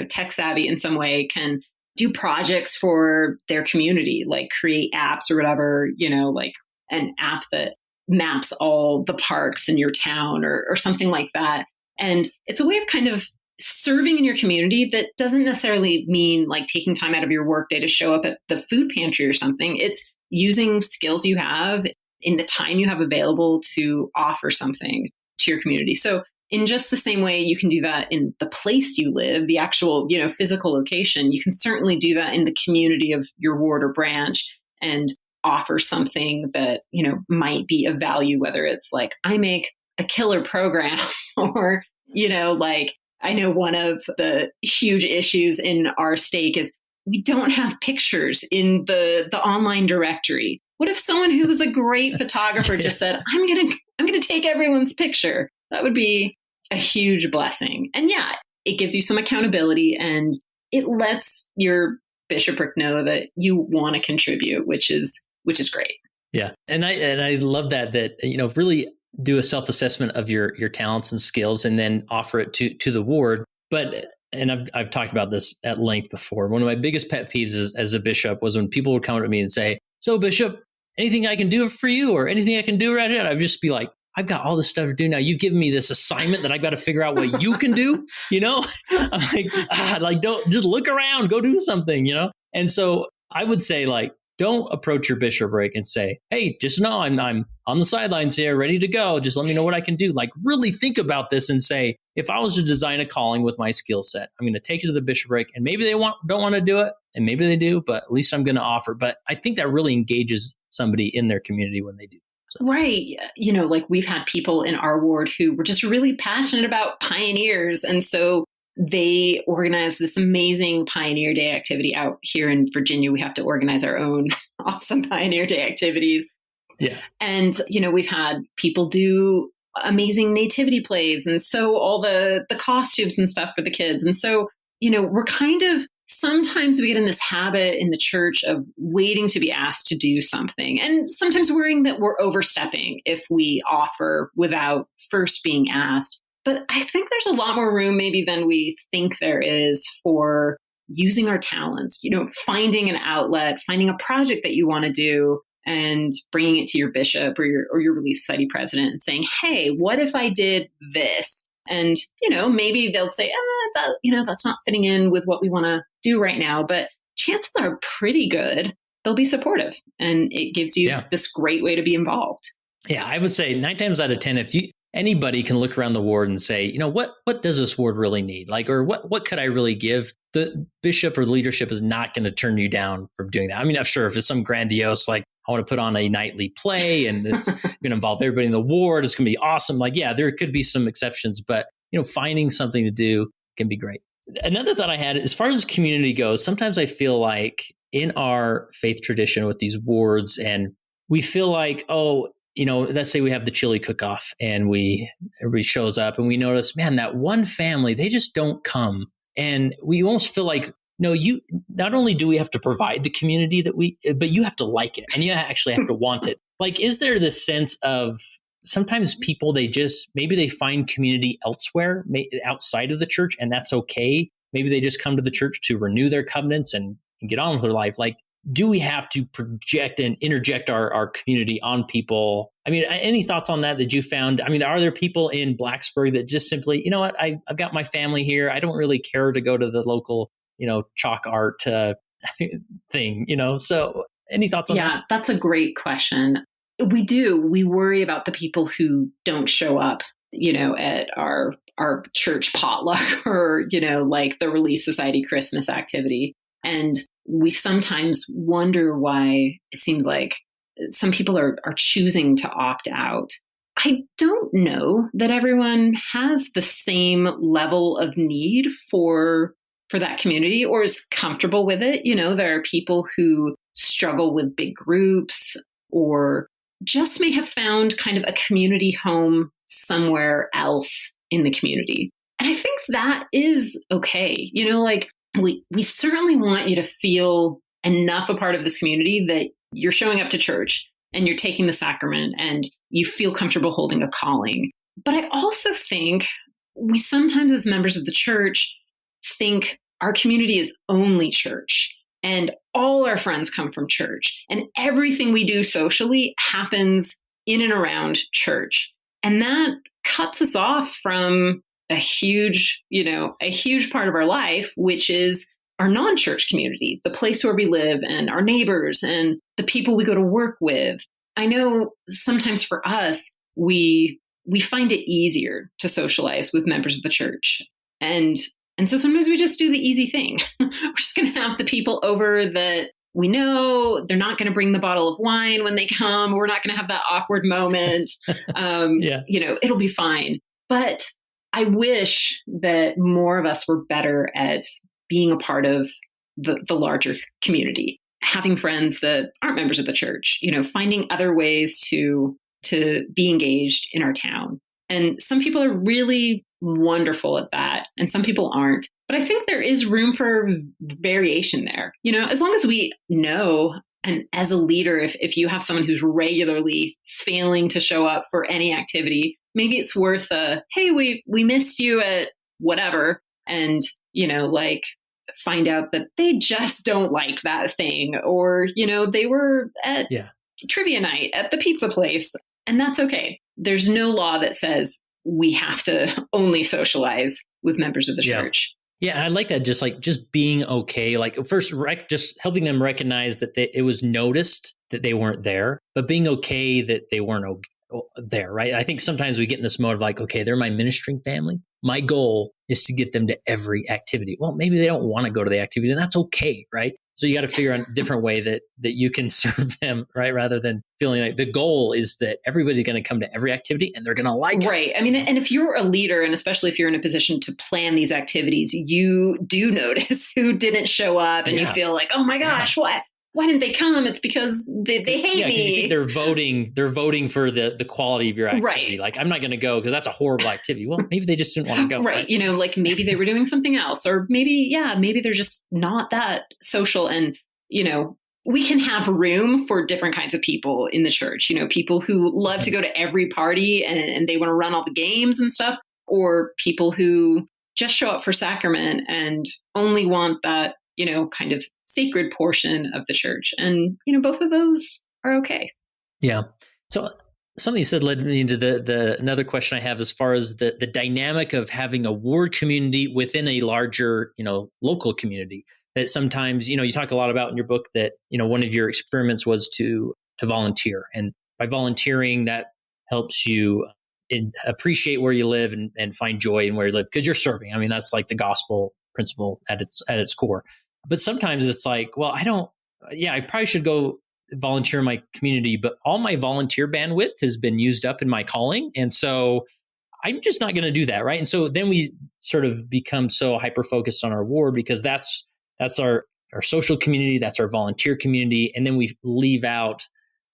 tech savvy in some way, can do projects for their community, like create apps or whatever, like an app that maps all the parks in your town or something like that. And it's a way of kind of serving in your community that doesn't necessarily mean like taking time out of your workday to show up at the food pantry or something. It's using skills you have in the time you have available to offer something to your community. So in just the same way you can do that in the place you live, the actual, physical location, you can certainly do that in the community of your ward or branch and offer something that, might be of value, whether it's like, I make a killer program or, like, I know one of the huge issues in our stake is we don't have pictures in the online directory. What if someone who was a great photographer just said, I'm gonna take everyone's picture? That would be a huge blessing. And it gives you some accountability, and it lets your bishopric know that you want to contribute, which is great. Yeah. And I love that really do a self-assessment of your talents and skills, and then offer it to the ward. But, and I've talked about this at length before. One of my biggest pet peeves as a bishop was when people would come to me and say, so bishop, anything I can do for you or anything I can do right now? I'd just be like, I've got all this stuff to do now. You've given me this assignment that I've got to figure out what you can do, I'm like, don't just look around, go do something, And so I would say, like, don't approach your bishopric and say, hey, just know I'm on the sidelines here, ready to go. Just let me know what I can do. Like, really think about this and say, if I was to design a calling with my skill set, I'm going to take it to the bishopric, and maybe they don't want to do it, and maybe they do, but at least I'm going to offer. But I think that really engages somebody in their community when they do. So. Right. Like we've had people in our ward who were just really passionate about pioneers. And so they organized this amazing Pioneer Day activity out here in Virginia. We have to organize our own awesome Pioneer Day activities. Yeah. And, we've had people do amazing nativity plays. And so all the costumes and stuff for the kids. And so, we're kind of, sometimes we get in this habit in the church of waiting to be asked to do something, and sometimes worrying that we're overstepping if we offer without first being asked. But I think there's a lot more room maybe than we think there is for using our talents, finding an outlet, finding a project that you want to do and bringing it to your bishop or your Relief Society president and saying, hey, what if I did this? And, maybe they'll say, that's not fitting in with what we want to do right now. But chances are pretty good they'll be supportive. And it gives you this great way to be involved. Yeah, I would say 9 times out of 10, anybody can look around the ward and say, what does this ward really need? Like, or what could I really give? The bishop or the leadership is not going to turn you down from doing that. I mean, I'm sure if it's some grandiose, like, I want to put on a nightly play and it's going to involve everybody in the ward, it's going to be awesome. Like, yeah, there could be some exceptions, but, finding something to do can be great. Another thought I had, as far as community goes, sometimes I feel like in our faith tradition with these wards, and we feel like, let's say we have the chili cook-off and everybody shows up and we notice, man, that one family, they just don't come. And we almost feel like, no, not only do we have to provide the community but you have to like it and you actually have to want it. Like, is there this sense of sometimes people, maybe they find community elsewhere, outside of the church, and that's okay. Maybe they just come to the church to renew their covenants and get on with their life. Like, do we have to project and interject our community on people? I mean, any thoughts on that you found? I mean, are there people in Blacksburg that just simply, what, I've got my family here. I don't really care to go to the local, chalk art thing, So any thoughts on that? Yeah, that's a great question. We do. We worry about the people who don't show up, at our church potluck or, like the Relief Society Christmas activity. And we sometimes wonder why it seems like some people are choosing to opt out. I don't know that everyone has the same level of need for that community or is comfortable with it. There are people who struggle with big groups or just may have found kind of a community home somewhere else in the community. And I think that is okay. Like, we certainly want you to feel enough a part of this community that you're showing up to church and you're taking the sacrament and you feel comfortable holding a calling. But I also think we sometimes, as members of the church, think our community is only church and all our friends come from church and everything we do socially happens in and around church. And that cuts us off from a huge part of our life, which is our non-church community, the place where we live and our neighbors and the people we go to work with. I know sometimes for us, we find it easier to socialize with members of the church. And so sometimes we just do the easy thing. We're just going to have the people over that we know. They're not going to bring the bottle of wine when they come. We're not going to have that awkward moment. It'll be fine. But I wish that more of us were better at being a part of the larger community, having friends that aren't members of the church, finding other ways to be engaged in our town. And some people are really wonderful at that, and some people aren't. But I think there is room for variation there, as long as we know. And as a leader, if you have someone who's regularly failing to show up for any activity, maybe it's worth hey, we missed you at whatever. And, find out that they just don't like that thing. Or, they were at trivia night at the pizza place. And that's okay. There's no law that says we have to only socialize with members of the church. Yeah, and I like that. Just being okay. Like first, just helping them recognize that it was noticed that they weren't there, but being okay that they weren't there. Right. I think sometimes we get in this mode of like, okay, they're my ministering family. My goal is to get them to every activity. Well, maybe they don't want to go to the activities, and that's okay. Right. So you got to figure out a different way that you can serve them, right? Rather than feeling like the goal is that everybody's going to come to every activity and they're going to like it. Right. I mean, and if you're a leader, and especially if you're in a position to plan these activities, you do notice who didn't show up, and you feel like, oh my gosh, why didn't they come? It's because they hate me. You think they're voting for the quality of your activity. Right. Like, I'm not going to go because that's a horrible activity. Well, maybe they just didn't want to go. Right. You know, like maybe they were doing something else, or maybe they're just not that social. And, you know, we can have room for different kinds of people in the church, you know, people who love to go to every party and they want to run all the games and stuff, or people who just show up for sacrament and only want that, you know, kind of sacred portion of the church. And, you know, both of those are okay. Yeah. So something you said led me into the another question I have as far as the dynamic of having a ward community within a larger, you know, local community. That sometimes, you know, you talk a lot about in your book that, you know, one of your experiments was to volunteer. And by volunteering, that helps you appreciate where you live and find joy in where you live, because you're serving. I mean, that's like the gospel principle at its core. But sometimes it's like, well, I probably should go volunteer in my community, but all my volunteer bandwidth has been used up in my calling. And so I'm just not going to do that. Right. And so then we sort of become so hyper-focused on our ward because that's our social community, that's our volunteer community. And then we leave out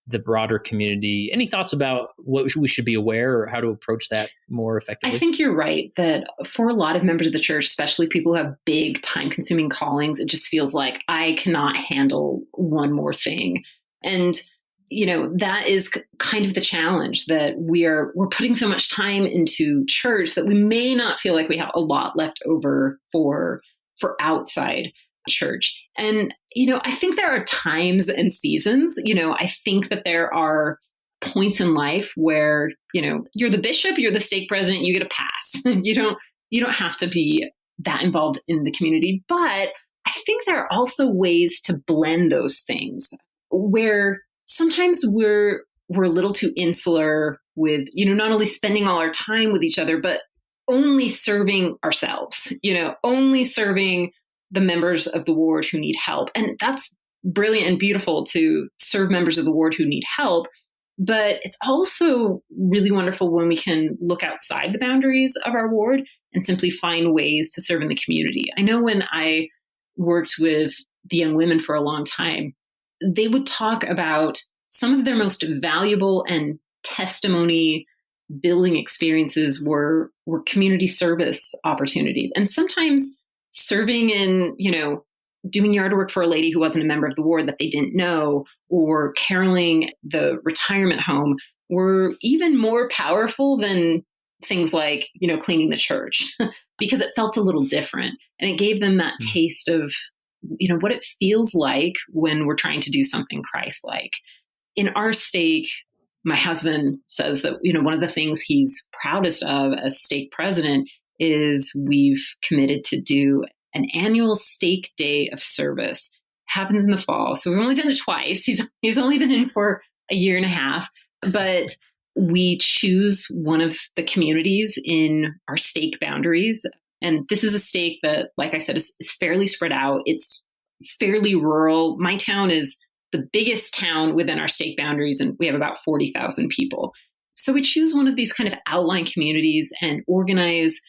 the broader community. Any thoughts about what we should be aware or how to approach that more effectively? I think you're right that for a lot of members of the church, especially people who have big time-consuming callings, it just feels like I cannot handle one more thing. And, you know, that is kind of the challenge, that we're putting so much time into church that we may not feel like we have a lot left over for outside church. And, you know, I think there are times and seasons. You know, I think that there are points in life where, you know, you're the bishop, you're the stake president, you get a pass. You don't have to be that involved in the community. But I think there are also ways to blend those things where sometimes we're a little too insular with, you know, not only spending all our time with each other, but only serving ourselves, you know, only serving the members of the ward who need help. And that's brilliant and beautiful to serve members of the ward who need help. But it's also really wonderful when we can look outside the boundaries of our ward and simply find ways to serve in the community. I know when I worked with the young women for a long time, they would talk about some of their most valuable and testimony building experiences were community service opportunities. And sometimes serving in, you know, doing yard work for a lady who wasn't a member of the ward that they didn't know, or caroling the retirement home, were even more powerful than things like, you know, cleaning the church, because it felt a little different. And it gave them that taste of, you know, what it feels like when we're trying to do something Christ-like. In our stake, my husband says that, you know, one of the things he's proudest of as stake president is we've committed to do an annual stake day of service. It happens in the fall. So we've only done it twice. He's only been in for a year and a half, but we choose one of the communities in our stake boundaries. And this is a stake that, like I said, is fairly spread out. It's fairly rural. My town is the biggest town within our stake boundaries, and we have about 40,000 people. So we choose one of these kind of outlying communities and organize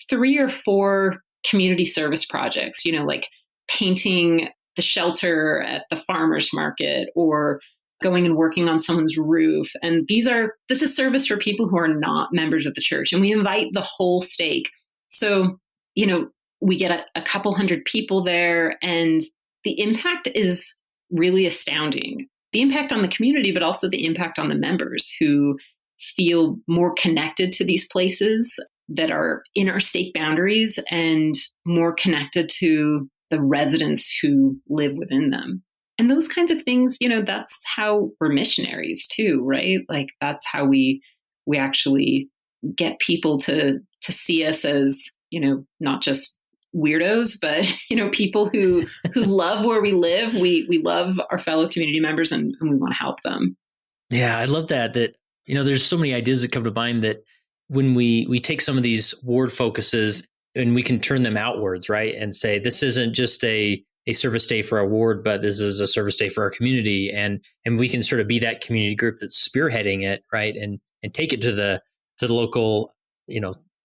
3 or 4 community service projects, you know, like painting the shelter at the farmer's market or going and working on someone's roof. And this is service for people who are not members of the church. And we invite the whole stake. So, you know, we get a couple hundred people there, and the impact is really astounding. The impact on the community, but also the impact on the members who feel more connected to these places that are in our stake boundaries and more connected to the residents who live within them. And those kinds of things, that's how we're missionaries too, right? Like that's how we actually get people to see us as, not just weirdos, but, people who love where we live. We love our fellow community members and we want to help them. Yeah, I love that, there's so many ideas that come to mind that when we take some of these ward focuses and we can turn them outwards, right? And say, this isn't just a service day for our ward, but this is a service day for our community. And we can sort of be that community group that's spearheading it, right? And take it to the local,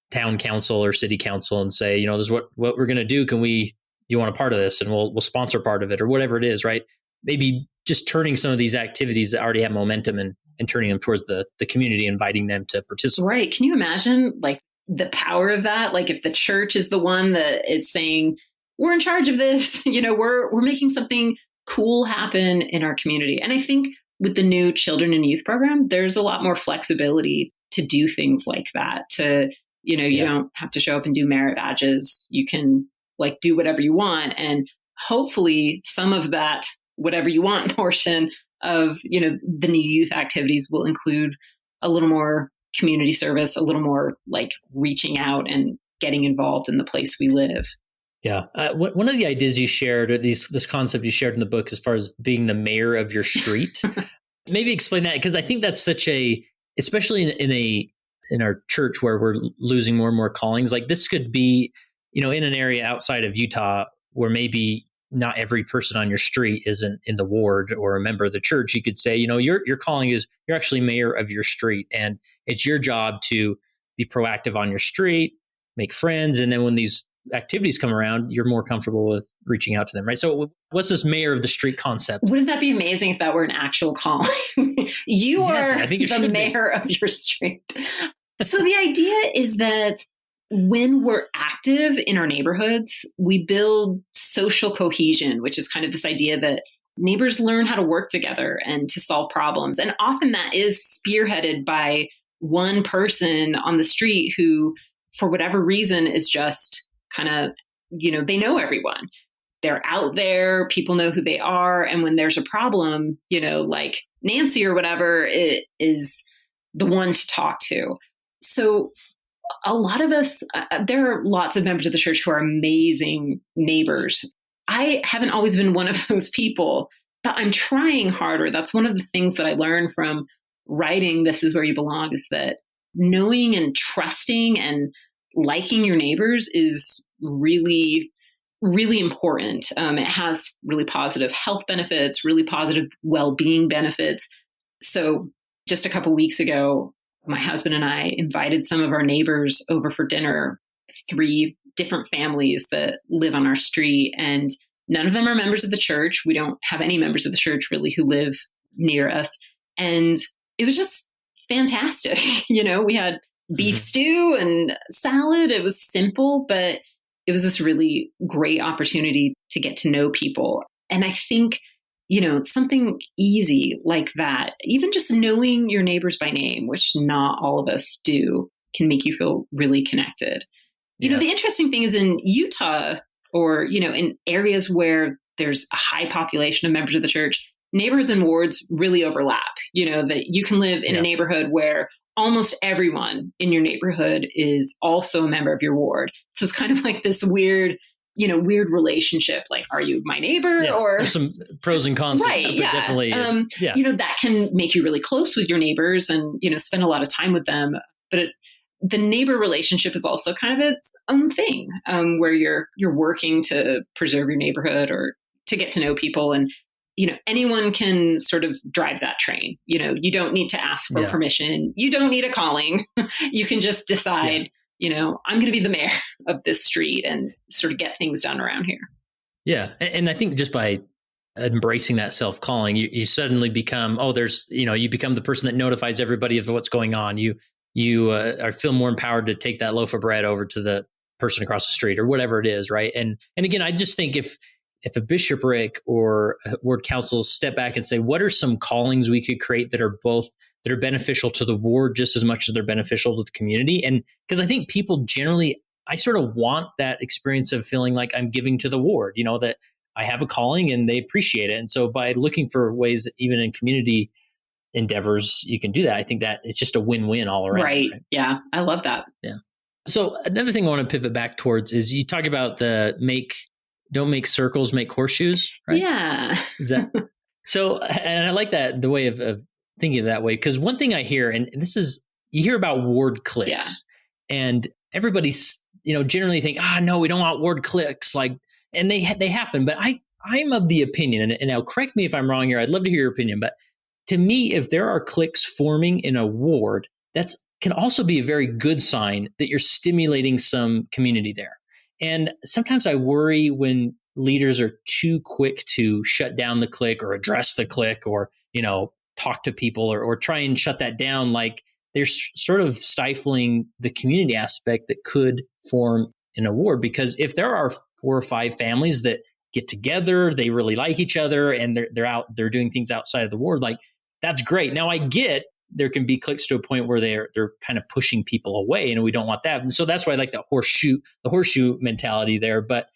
town council or city council and say, this is what we're going to do. Do you want a part of this? And we'll sponsor part of it or whatever it is, right? Maybe just turning some of these activities that already have momentum and turning them towards the community, inviting them to participate. Right. Can you imagine like the power of that? Like if the church is the one that is saying, we're in charge of this, we're making something cool happen in our community. And I think with the new children and youth program, there's a lot more flexibility to do things like that. You don't have to show up and do merit badges. You can like do whatever you want. And hopefully some of that, whatever you want portion of, the new youth activities will include a little more community service, a little more like reaching out and getting involved in the place we live. Yeah. One of the ideas you shared, or this concept you shared in the book, as far as being the mayor of your street, maybe explain that, because I think that's such especially in our church where we're losing more and more callings. Like this could be, in an area outside of Utah where maybe not every person on your street isn't in the ward or a member of the church. You could say, your calling is you're actually mayor of your street, and it's your job to be proactive on your street, make friends, and then when these activities come around, you're more comfortable with reaching out to them, right? So what's this mayor of the street concept? Wouldn't that be amazing if that were an actual calling? You are the mayor of your street. So the idea is that when we're active in our neighborhoods, we build social cohesion, which is kind of this idea that neighbors learn how to work together and to solve problems. And often that is spearheaded by one person on the street who, for whatever reason, is just kind of, they know everyone. They're out there, people know who they are. And when there's a problem, like Nancy or whatever, it is the one to talk to. So a lot of us, there are lots of members of the church who are amazing neighbors. I haven't always been one of those people, but I'm trying harder. That's one of the things that I learned from writing This Is Where You Belong, is that knowing and trusting and liking your neighbors is really, really important. It has really positive health benefits, really positive well-being benefits. So just a couple weeks ago, my husband and I invited some of our neighbors over for dinner, 3 different families that live on our street, and none of them are members of the church. We don't have any members of the church really who live near us. And it was just fantastic. We had beef stew and salad. It was simple, but it was this really great opportunity to get to know people. And I think, something easy like that, even just knowing your neighbors by name, which not all of us do, can make you feel really connected. The interesting thing is in Utah or, in areas where there's a high population of members of the church, neighborhoods and wards really overlap, that you can live in a neighborhood where almost everyone in your neighborhood is also a member of your ward. So it's kind of like this weird relationship. Like, are you my neighbor? Or there's some pros and cons. Right. But Yeah. definitely. That can make you really close with your neighbors and, spend a lot of time with them. But the neighbor relationship is also kind of its own thing, where you're working to preserve your neighborhood or to get to know people. And, anyone can sort of drive that train. You don't need to ask for permission. You don't need a calling. You can just decide, I'm going to be the mayor of this street and sort of get things done around here. Yeah. And I think just by embracing that self-calling, you suddenly become, you become the person that notifies everybody of what's going on. You feel more empowered to take that loaf of bread over to the person across the street or whatever it is, right? And again, I just think if a bishopric or a ward council step back and say, what are some callings we could create that are beneficial to the ward just as much as they're beneficial to the community? And because I think people generally, I sort of want that experience of feeling like I'm giving to the ward, that I have a calling and they appreciate it. And so by looking for ways, even in community endeavors, you can do that. I think that it's just a win-win all around. Right. Yeah. I love that. Yeah. So another thing I want to pivot back towards is you talk about don't make circles, make horseshoes, right? Yeah. Is that so? And I like that, the way of thinking of that way, because one thing I hear, and this is, you hear about ward cliques, and everybody's, generally think, no, we don't want ward cliques, and they happen. But I'm of the opinion, and now correct me if I'm wrong here. I'd love to hear your opinion, but to me, if there are cliques forming in a ward, that's can also be a very good sign that you're stimulating some community there. And sometimes I worry when leaders are too quick to shut down the clique or address the clique or, talk to people or try and shut that down. Like they're sort of stifling the community aspect that could form in a ward. Because if there are 4 or 5 families that get together, they really like each other, and they're doing things outside of the ward, like that's great. Now I get there can be cliques to a point where they're kind of pushing people away, and we don't want that. And so that's why I like the horseshoe mentality there. But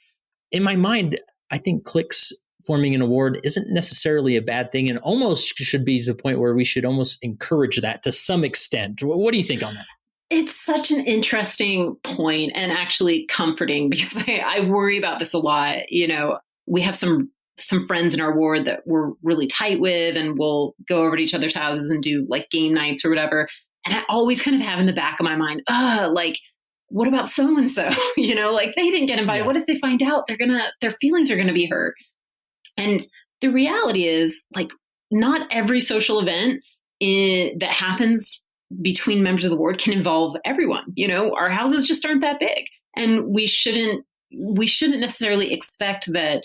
in my mind, I think cliques forming an award isn't necessarily a bad thing, and almost should be to the point where we should almost encourage that to some extent. What do you think on that? It's such an interesting point and actually comforting, because I worry about this a lot. We have some friends in our ward that we're really tight with, and we'll go over to each other's houses and do like game nights or whatever. And I always kind of have in the back of my mind, what about so-and-so? Like they didn't get invited. Yeah. What if they find out their feelings are going to be hurt? And the reality is, like, not every social event that happens between members of the ward can involve everyone. Our houses just aren't that big, and we shouldn't necessarily expect that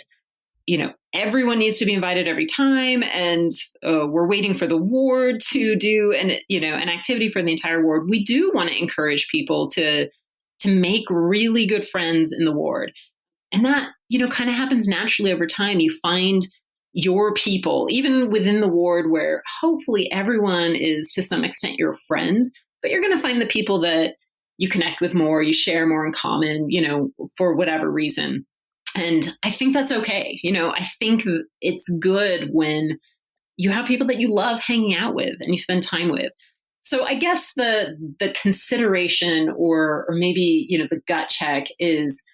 everyone needs to be invited every time, and we're waiting for the ward to do an activity for the entire ward. We do want to encourage people to make really good friends in the ward, and that kind of happens naturally over time. You find your people, even within the ward, where hopefully everyone is to some extent your friend, but you're going to find the people that you connect with more, you share more in common, for whatever reason. And I think that's okay. I think it's good when you have people that you love hanging out with and you spend time with. So I guess the consideration or maybe, the gut check is,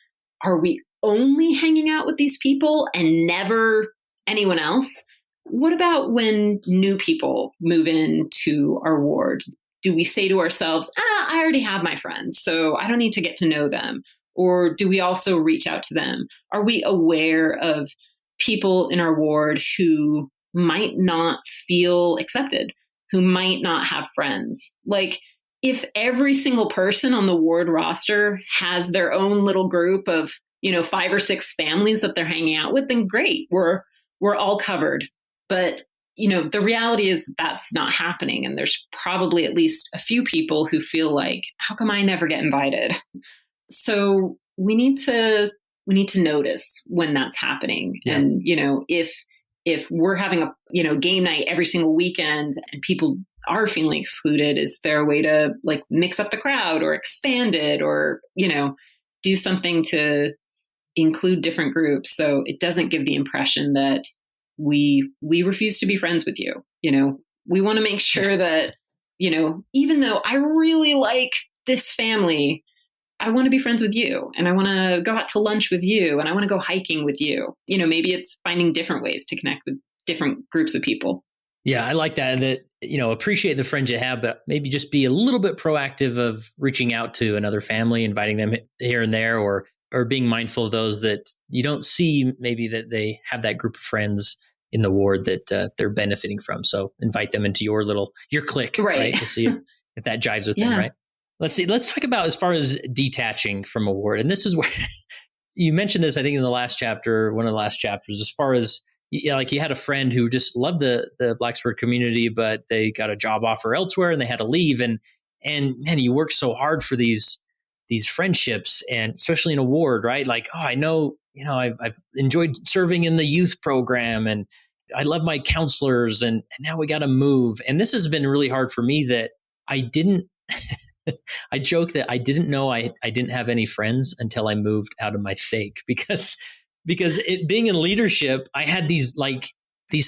are we only hanging out with these people and never anyone else? What about when new people move into our ward? Do we say to ourselves, I already have my friends, so I don't need to get to know them? Or do we also reach out to them? Are we aware of people in our ward who might not feel accepted, who might not have friends? Like, if every single person on the ward roster has their own little group of, 5 or 6 families that they're hanging out with, then great, we're all covered. But, the reality is that's not happening. And there's probably at least a few people who feel like, how come I never get invited? So we need to notice when that's happening. Yeah. And, if we're having a, game night every single weekend and people are feeling excluded, is there a way to like mix up the crowd or expand it or, do something to include different groups so it doesn't give the impression that we refuse to be friends with you? We want to make sure that, even though I really like this family, I want to be friends with you, and I want to go out to lunch with you, and I want to go hiking with you. Maybe it's finding different ways to connect with different groups of people. Yeah, I like that, appreciate the friends you have, but maybe just be a little bit proactive of reaching out to another family, inviting them here and there, or being mindful of those that you don't see, maybe that they have that group of friends in the ward that they're benefiting from. So invite them into your clique, right? To see if that jives with them, right? Let's see. Let's talk about as far as detaching from a ward. And this is where you mentioned this, I think, in the last chapter, one of the last chapters, as far as like you had a friend who just loved the Blacksburg community, but they got a job offer elsewhere and they had to leave. And man, you work so hard for these friendships, and especially in a ward, right? Like, I know, I've enjoyed serving in the youth program, and I love my counselors, and now we got to move. And this has been really hard for me that I didn't. I joke that I didn't know I didn't have any friends until I moved out of my stake, because because being in leadership, I had these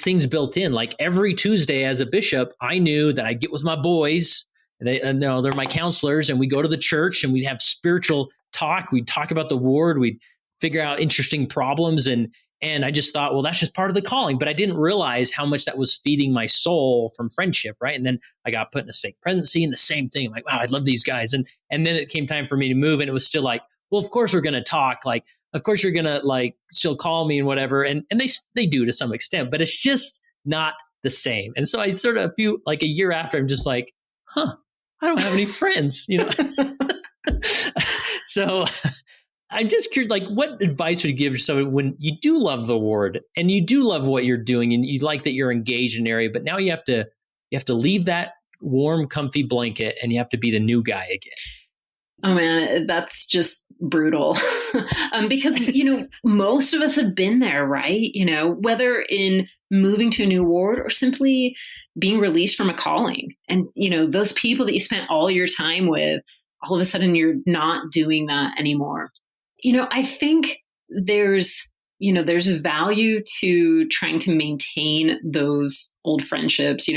things built in. Like every Tuesday as a bishop, I knew that I'd get with my boys. They're my counselors, and we go to the church and we'd have spiritual talk. We'd talk about the ward. We'd figure out interesting problems. And I just thought, well, that's just part of the calling. But I didn't realize how much that was feeding my soul from friendship, right? And then I got put in a stake presidency and the same thing. I'm like, wow, I love these guys. And then it came time for me to move, and it was still like, well, of course we're going to talk. Like, of course you're going to still call me and whatever. And they do to some extent, but it's just not the same. And so I sort of a year after, I'm just like, I don't have any friends, So I'm just curious, what advice would you give to someone when you do love the ward and you do love what you're doing and you like that you're engaged in an area, but now you have to leave that warm, comfy blanket and you have to be the new guy again? Oh man, that's just brutal. Because, most of us have been there, right? Whether in moving to a new ward or simply being released from a calling. And, those people that you spent all your time with, all of a sudden you're not doing that anymore. I think there's a value to trying to maintain those old friendships,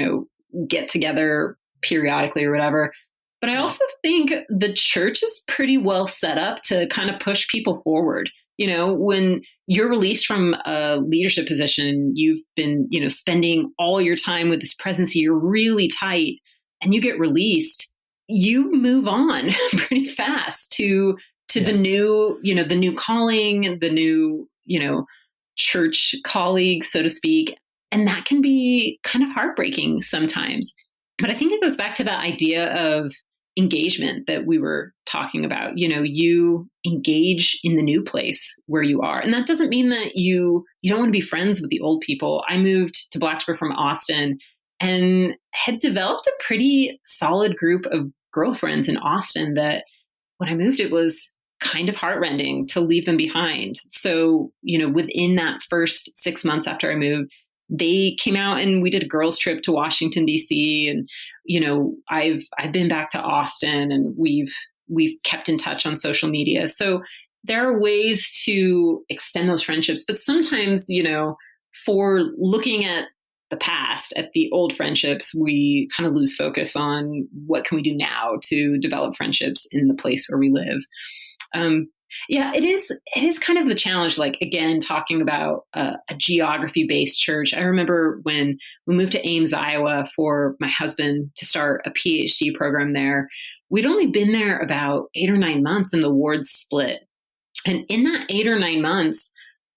get together periodically or whatever. But I also think the church is pretty well set up to kind of push people forward. When you're released from a leadership position, you've been, spending all your time with this presidency, you're really tight, and you get released, you move on pretty fast to the new, the new calling, the new, church colleagues, so to speak. And that can be kind of heartbreaking sometimes. But I think it goes back to that idea of engagement that we were talking about. You engage in the new place where you are. And that doesn't mean that you don't want to be friends with the old people. I moved to Blacksburg from Austin and had developed a pretty solid group of girlfriends in Austin that when I moved, it was kind of heartrending to leave them behind. So, within that first 6 months after I moved, they came out and we did a girls' trip to Washington, D.C. And, I've been back to Austin and we've kept in touch on social media. So there are ways to extend those friendships. But sometimes, for looking at the past, at the old friendships, we kind of lose focus on what can we do now to develop friendships in the place where we live. It is kind of the challenge, again, talking about a geography-based church. I remember when we moved to Ames, Iowa for my husband to start a PhD program there, we'd only been there about 8 or 9 months and the wards split. And in that 8 or 9 months,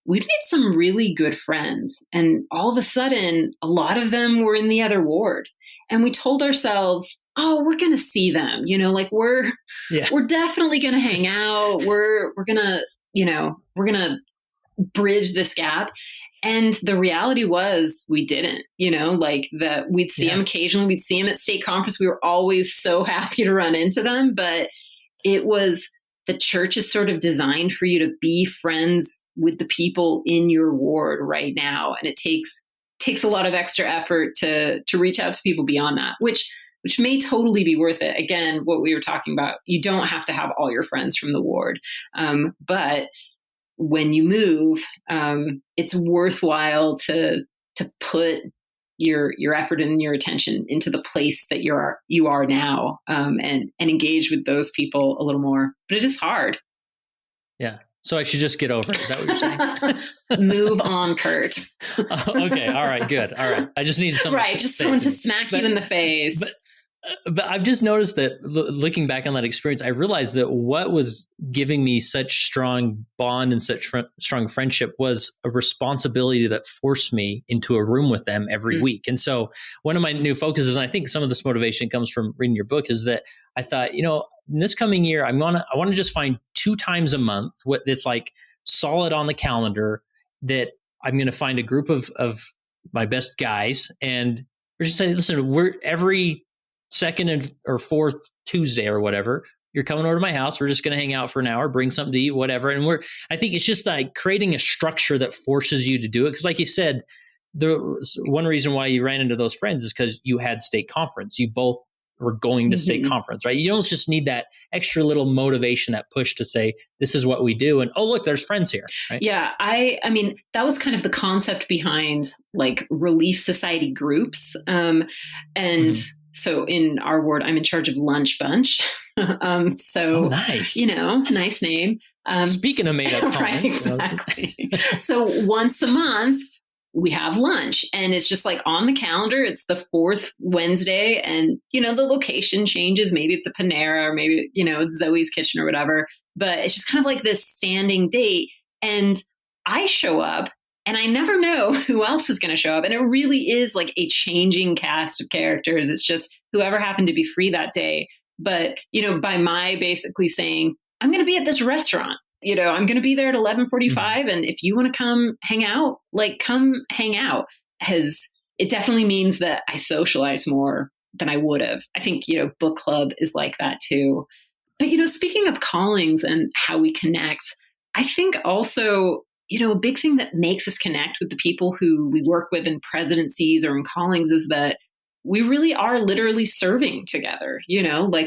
we'd made some really good friends. And all of a sudden, a lot of them were in the other ward. And we told ourselves, oh, we're going to see them, we're definitely going to hang out. We're going to bridge this gap. And the reality was we didn't, that we'd see them occasionally. We'd see them at state conference. We were always so happy to run into them, but it was, the church is sort of designed for you to be friends with the people in your ward right now. And it takes a lot of extra effort to reach out to people beyond that, which may totally be worth it. Again, what we were talking about, you don't have to have all your friends from the ward. But when you move, it's worthwhile to put your effort and your attention into the place that you are now, and engage with those people a little more. But it is hard. Yeah. So I should just get over it. Is that what you're saying? Move on, Kurt. Okay. All right. Good. All right. I just need someone. Right. Just someone to smack you in the face. But I've just noticed that looking back on that experience, I realized that what was giving me such strong bond and such strong friendship was a responsibility that forced me into a room with them every week. And so one of my new focuses, and I think some of this motivation comes from reading your book, is that I thought, in this coming year, I want to just find 2 times a month what it's solid on the calendar, that I'm going to find a group of my best guys, and we're just saying, listen, we're every second or fourth Tuesday or whatever, you're coming over to my house. We're just going to hang out for an hour, bring something to eat, whatever. And I think it's just creating a structure that forces you to do it. Because like you said, the one reason why you ran into those friends is because you had state conference. You both we're going to state conference, right? You don't just need that extra little motivation, that push to say, this is what we do. And, oh, look, there's friends here, right? Yeah. I mean, that was kind of the concept behind like Relief Society groups. So in our ward, I'm in charge of Lunch Bunch. Oh, nice. Nice name. Speaking of made up right, exactly. So once a month, we have lunch, and it's just like on the calendar. It's the fourth Wednesday, and the location changes. Maybe it's a Panera, or maybe it's Zoe's Kitchen or whatever. But it's just kind of like this standing date, and I show up. And I never know who else is going to show up. And it really is like a changing cast of characters. It's just whoever happened to be free that day. But, by my basically saying, I'm going to be at this restaurant, I'm going to be there at 11:45. And if you want to come hang out, come hang out. It definitely means that I socialize more than I would have. I think, book club is like that too. But, speaking of callings and how we connect, I think also, a big thing that makes us connect with the people who we work with in presidencies or in callings is that we really are literally serving together.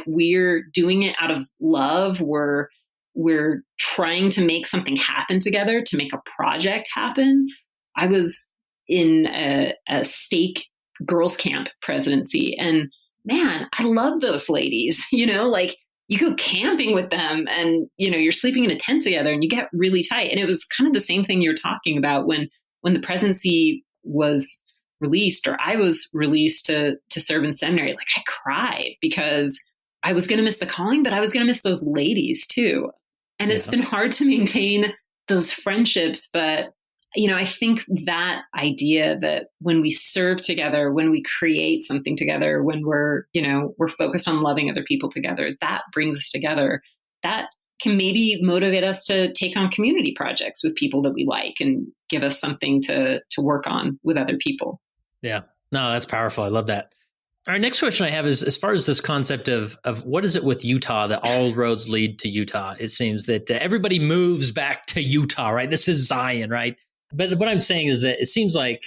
We're doing it out of love. We're trying to make something happen together, to make a project happen. I was in a stake girls camp presidency, and man, I love those ladies. You go camping with them, and you're sleeping in a tent together, and you get really tight. And it was kind of the same thing you're talking about when the presidency was released, or I was released to serve in seminary. Like, I cried because I was going to miss the calling, but I was going to miss those ladies too. And it's been hard to maintain those friendships, but I think that idea that when we serve together, when we create something together, when we're focused on loving other people together, that brings us together. That can maybe motivate us to take on community projects with people that we like and give us something to work on with other people. Yeah, no, that's powerful. I love that. Our next question I have is, as far as this concept of what is it with Utah that all roads lead to Utah? It seems that everybody moves back to Utah, right? This is Zion, right? But what I'm saying is that it seems like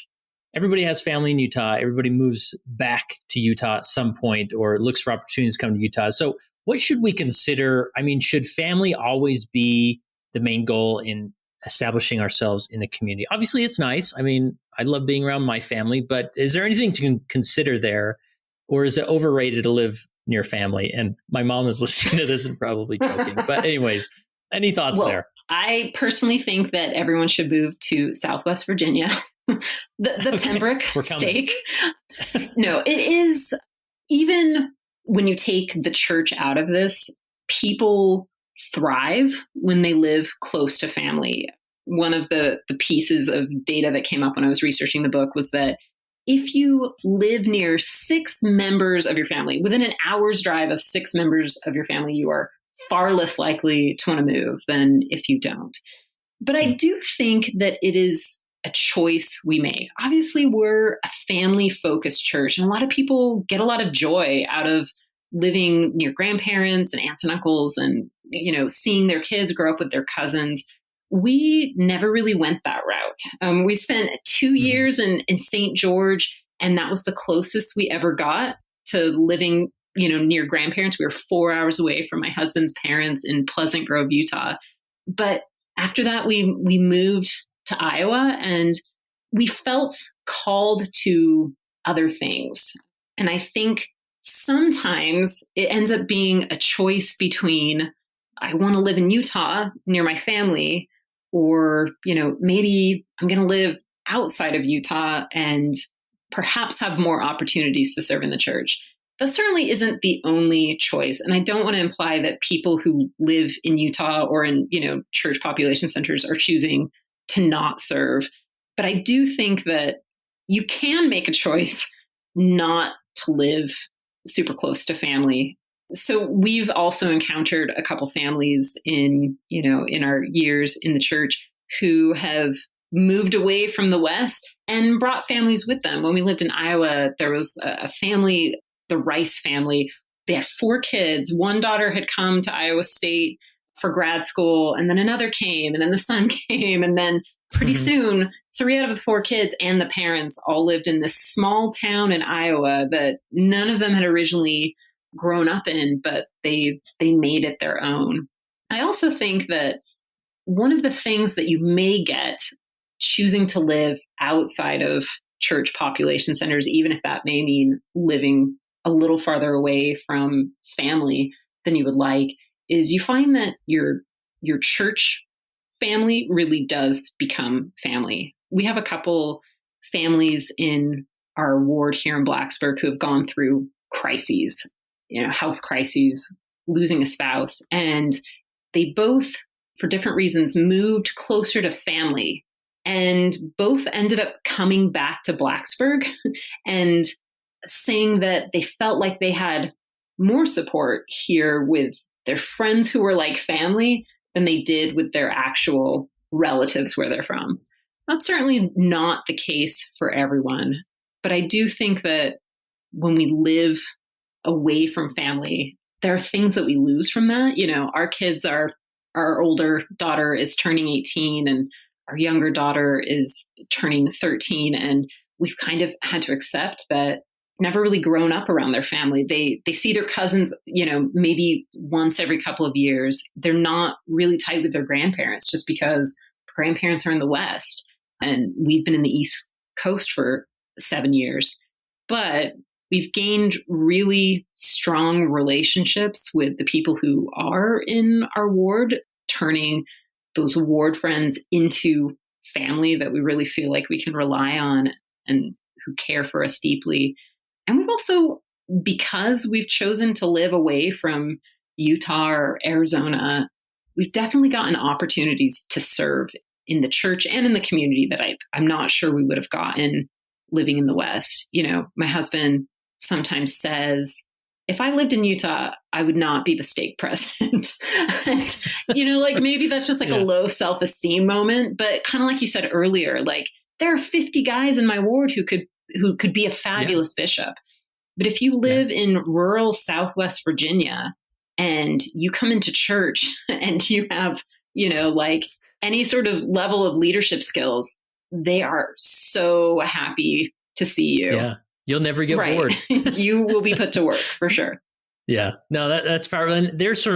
everybody has family in Utah. Everybody moves back to Utah at some point or looks for opportunities to come to Utah. So what should we consider? I mean, should family always be the main goal in establishing ourselves in a community? Obviously, it's nice. I mean, I love being around my family, but is there anything to consider there? Or is it overrated to live near family? And my mom is listening to this and probably joking. But anyways, any thoughts there? I personally think that everyone should move to Southwest Virginia, the Pembroke stake. No, it is, even when you take the church out of this, people thrive when they live close to family. One of the pieces of data that came up when I was researching the book was that if you live near 6 members of your family, within an hour's drive of 6 members of your family, you are far less likely to want to move than if you don't. But I do think that it is a choice we make. Obviously, we're a family-focused church, and a lot of people get a lot of joy out of living near grandparents and aunts and uncles and, seeing their kids grow up with their cousins. We never really went that route. We spent 2 years in St. George, and that was the closest we ever got to living, near grandparents. We were 4 hours away from my husband's parents in Pleasant Grove, Utah. But after that, we moved to Iowa, and we felt called to other things. And I think sometimes it ends up being a choice between, I want to live in Utah near my family, or, maybe I'm going to live outside of Utah and perhaps have more opportunities to serve in the church. That certainly isn't the only choice. And I don't want to imply that people who live in Utah or in, church population centers are choosing to not serve. But I do think that you can make a choice not to live super close to family. So we've also encountered a couple families in our years in the church who have moved away from the West and brought families with them. When we lived in Iowa, there was a family, the Rice family. They had 4 kids. One daughter had come to Iowa State for grad school, and then another came, and then the son came, and then pretty soon 3 out of the 4 kids and the parents all lived in this small town in Iowa that none of them had originally grown up in, but they made it their own. I also think that one of the things that you may get choosing to live outside of church population centers, even if that may mean living a little farther away from family than you would like, is you find that your church family really does become family. We have a couple families in our ward here in Blacksburg who have gone through crises, health crises, losing a spouse, and they both, for different reasons, moved closer to family. And both ended up coming back to Blacksburg and saying that they felt like they had more support here with their friends who were like family than they did with their actual relatives where they're from. That's certainly not the case for everyone. But I do think that when we live away from family, there are things that we lose from that. Our older daughter is turning 18 and our younger daughter is turning 13, and we've kind of had to accept that never really grown up around their family. They see their cousins, maybe once every couple of years. They're not really tight with their grandparents just because the grandparents are in the West and we've been in the East Coast for 7 years. But we've gained really strong relationships with the people who are in our ward, turning those ward friends into family that we really feel like we can rely on and who care for us deeply. And we've also, because we've chosen to live away from Utah or Arizona, we've definitely gotten opportunities to serve in the church and in the community that I'm not sure we would have gotten living in the West. My husband sometimes says, if I lived in Utah, I would not be the stake president. And, maybe that's just like a low self-esteem moment. But kind of like you said earlier, like there are 50 guys in my ward who could be a fabulous bishop. But if you live in rural Southwest Virginia and you come into church and you have, any sort of level of leadership skills, they are so happy to see you. Yeah. You'll never get bored. You will be put to work for sure. Yeah, no, that's powerful. And there's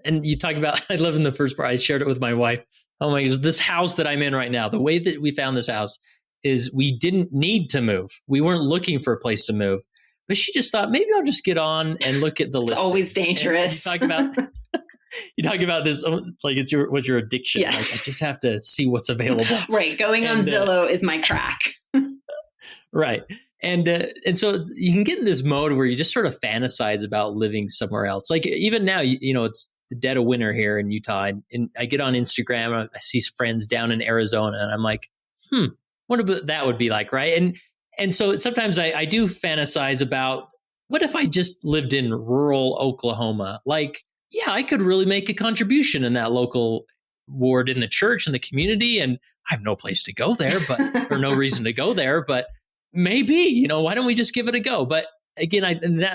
and you talk about, I love in the first part, I shared it with my wife. Oh my gosh, this house that I'm in right now, the way that we found this house is we didn't need to move. We weren't looking for a place to move, but she just thought, maybe I'll just get on and look at the list. It's always dangerous. You talk about this, like what's your addiction? Yes. Like, I just have to see what's available. Right. Going on Zillow is my crack. Right. And so you can get in this mode where you just sort of fantasize about living somewhere else. Like even now, it's the dead of winter here in Utah. And I get on Instagram, and I see friends down in Arizona, and I'm like, what that would be like, right? And so sometimes I do fantasize about, what if I just lived in rural Oklahoma? Like, yeah, I could really make a contribution in that local ward in the church and the community. And I have no place to go there, or no reason to go there, but maybe, why don't we just give it a go? But again,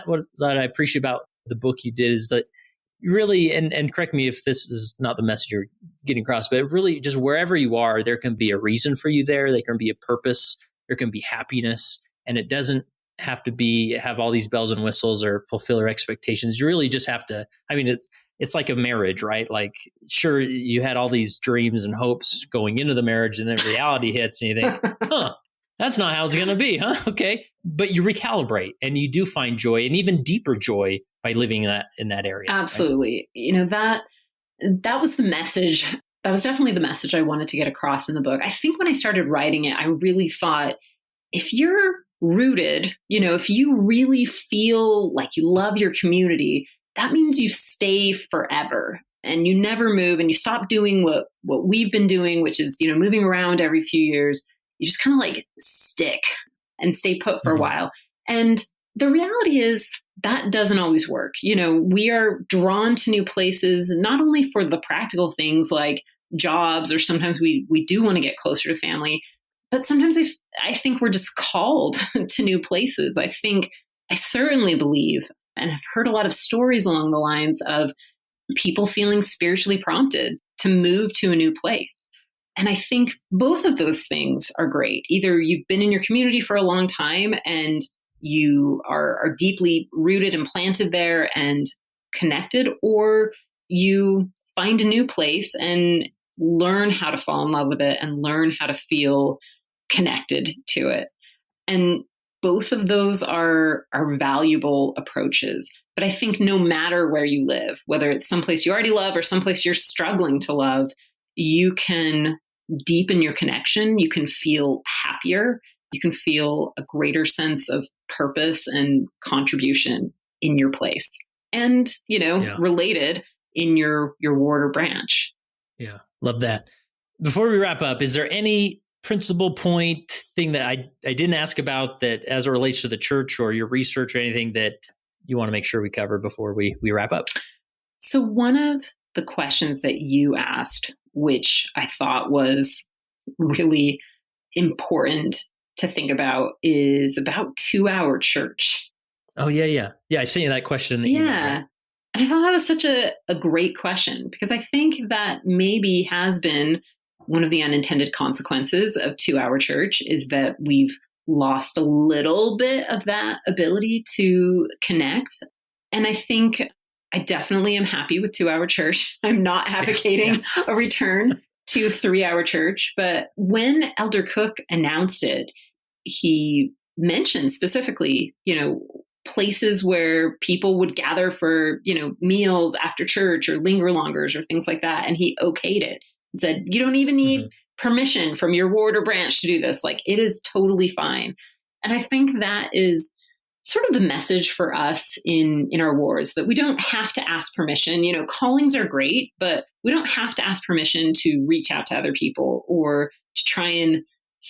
what I appreciate about the book you did is that you really, and correct me if this is not the message you're getting across, but really just wherever you are, there can be a reason for you there. There can be a purpose. There can be happiness, and it doesn't have to have all these bells and whistles or fulfill your expectations. You really just have to, it's like a marriage, right? Like, sure, you had all these dreams and hopes going into the marriage, and then reality hits and you think, that's not how it's going to be, huh? Okay. But you recalibrate and you do find joy, and even deeper joy, by living in that area. Absolutely. Right? That was the message. That was definitely the message I wanted to get across in the book. I think when I started writing it, I really thought, if you're rooted, if you really feel like you love your community, that means you stay forever and you never move, and you stop doing what we've been doing, which is, moving around every few years. You just kind of like stick and stay put for a while. And the reality is that doesn't always work. We are drawn to new places, not only for the practical things like jobs, or sometimes we do want to get closer to family, but sometimes I think we're just called to new places. I certainly believe, and have heard a lot of stories along the lines of people feeling spiritually prompted to move to a new place. And I think both of those things are great. Either you've been in your community for a long time and you are deeply rooted and planted there and connected, or you find a new place and learn how to fall in love with it and learn how to feel connected to it. And both of those are valuable approaches. But I think no matter where you live, whether it's someplace you already love or someplace you're struggling to love, you can deepen your connection. You can feel happier. You can feel a greater sense of purpose and contribution in your place. And, related in your ward or branch. Yeah, love that. Before we wrap up, is there any principal point thing that I didn't ask about that as it relates to the church or your research or anything that you want to make sure we cover before we wrap up? So one of the questions that you asked, which I thought was really important to think about, is about 2-hour church. Oh, yeah. Yeah, I sent you that question in the email. Yeah. Right? And I thought that was such a great question, because I think that maybe has been one of the unintended consequences of 2-hour church, is that we've lost a little bit of that ability to connect. And I think I definitely am happy with 2-hour church. I'm not advocating a return to 3-hour church. But when Elder Cook announced it, he mentioned specifically, places where people would gather for, meals after church or linger longers or things like that. And he okayed it and said, you don't even need permission from your ward or branch to do this. Like, it is totally fine. And I think that is sort of the message for us in our wards, that we don't have to ask permission. Callings are great, but we don't have to ask permission to reach out to other people or to try and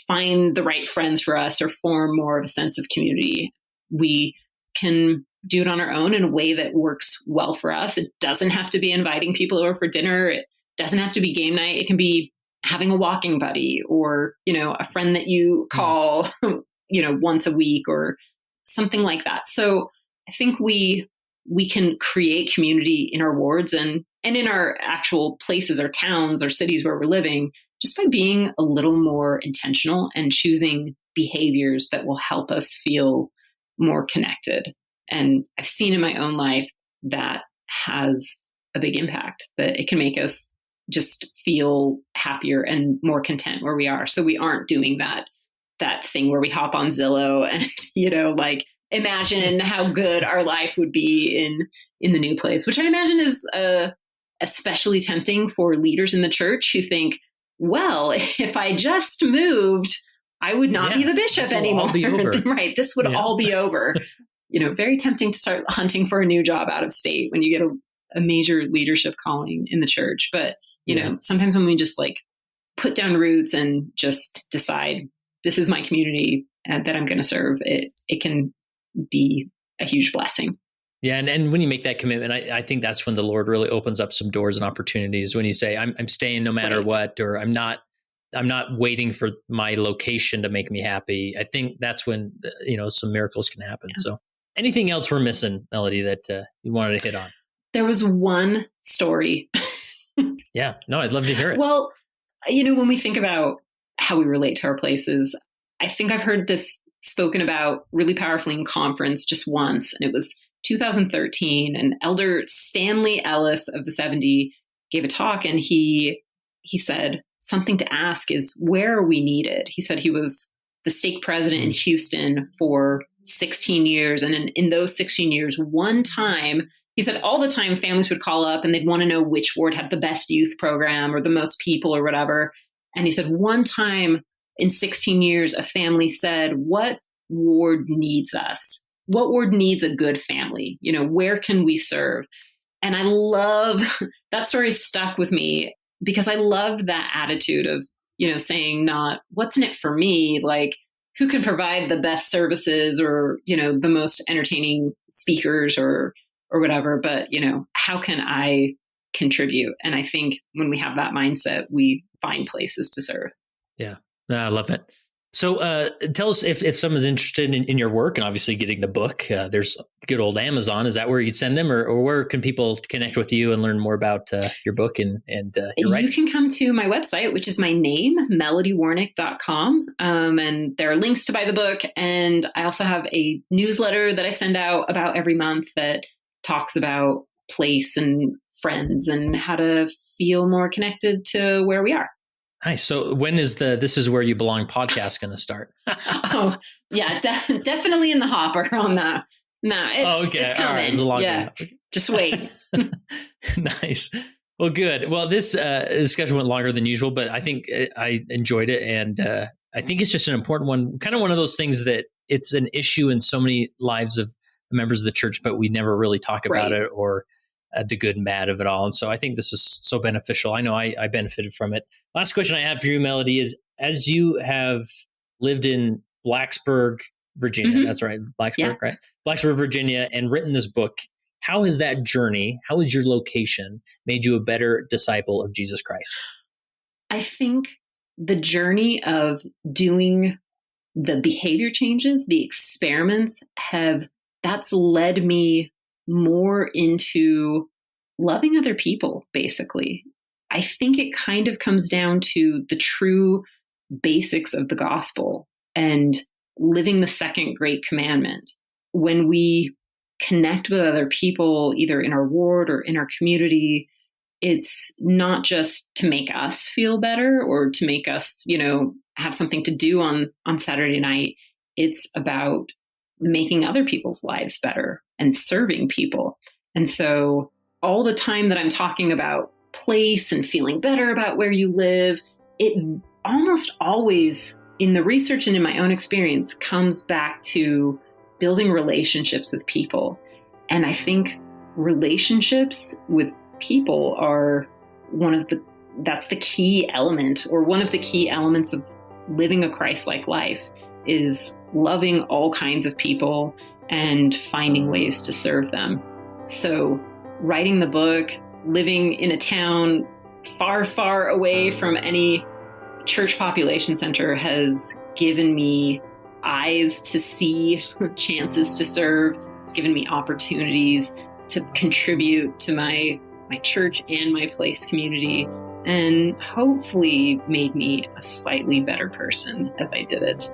find the right friends for us or form more of a sense of community. We can do it on our own in a way that works well for us. It doesn't have to be inviting people over for dinner. It doesn't have to be game night. It can be having a walking buddy or, a friend that you call, once a week or something like that. So I think we can create community in our wards and in our actual places or towns or cities where we're living, just by being a little more intentional and choosing behaviors that will help us feel more connected. And I've seen in my own life that has a big impact, that it can make us just feel happier and more content where we are. So we aren't doing that thing where we hop on Zillow and, imagine how good our life would be in the new place, which I imagine is especially tempting for leaders in the church who think, well, if I just moved, I would not be the bishop anymore. Right. This would all be over. Very tempting to start hunting for a new job out of state when you get a major leadership calling in the church. But, sometimes when we just put down roots and just decide this is my community that I'm going to serve, it can be a huge blessing. Yeah. And when you make that commitment, I think that's when the Lord really opens up some doors and opportunities. When you say, I'm staying no matter what, or I'm not waiting for my location to make me happy. I think that's when, some miracles can happen. Yeah. So anything else we're missing, Melody, that you wanted to hit on? There was one story. Yeah, no, I'd love to hear it. Well, when we think about how we relate to our places, I think I've heard this spoken about really powerfully in conference just once. And it was 2013, and Elder Stanley Ellis of the 70 gave a talk, and he said, something to ask is, where are we needed? He said he was the stake president in Houston for 16 years. And in those 16 years, one time, he said all the time families would call up and they'd want to know which ward had the best youth program or the most people or whatever. And he said one time in 16 years, a family said, what ward needs us? What ward needs a good family? Where can we serve? And I love that story, stuck with me, because I love that attitude of, saying not what's in it for me, like who can provide the best services or, the most entertaining speakers or whatever, but, how can I contribute? And I think when we have that mindset, we find places to serve. Yeah, I love it. So tell us if someone's interested in your work and obviously getting the book, there's good old Amazon. Is that where you'd send them, or where can people connect with you and learn more about your book and your writing? You can come to my website, which is my name, melodywarnick.com. And there are links to buy the book. And I also have a newsletter that I send out about every month that talks about place and friends and how to feel more connected to where we are. Nice. So when is the This Is Where You Belong podcast going to start? Oh, yeah, definitely in the hopper on that. No, it's coming. Right. It's a long yeah, just wait. Nice. Well, good. Well, this discussion went longer than usual, but I think I enjoyed it. And I think it's just an important one, kind of one of those things that it's an issue in so many lives of members of the church, but we never really talk about it or the good and bad of it all. And so I think this was so beneficial. I know I benefited from it. Last question I have for you, Melody, is as you have lived in Blacksburg, Virginia, that's right, Blacksburg, right? Blacksburg, Virginia, and written this book, how has that journey, how has your location made you a better disciple of Jesus Christ? I think the journey of doing the behavior changes, the experiments that's led me more into loving other people, basically. I think it kind of comes down to the true basics of the gospel and living the second great commandment. When we connect with other people, either in our ward or in our community, it's not just to make us feel better or to make us, have something to do on Saturday night. It's about making other people's lives better and serving people. And so all the time that I'm talking about place and feeling better about where you live, it almost always, in the research and in my own experience, comes back to building relationships with people. And I think relationships with people are that's the key element, or one of the key elements of living a Christ-like life, is loving all kinds of people and finding ways to serve them. So writing the book, living in a town far, far away from any church population center has given me eyes to see, chances to serve. It's given me opportunities to contribute to my church and my place community, and hopefully made me a slightly better person as I did it.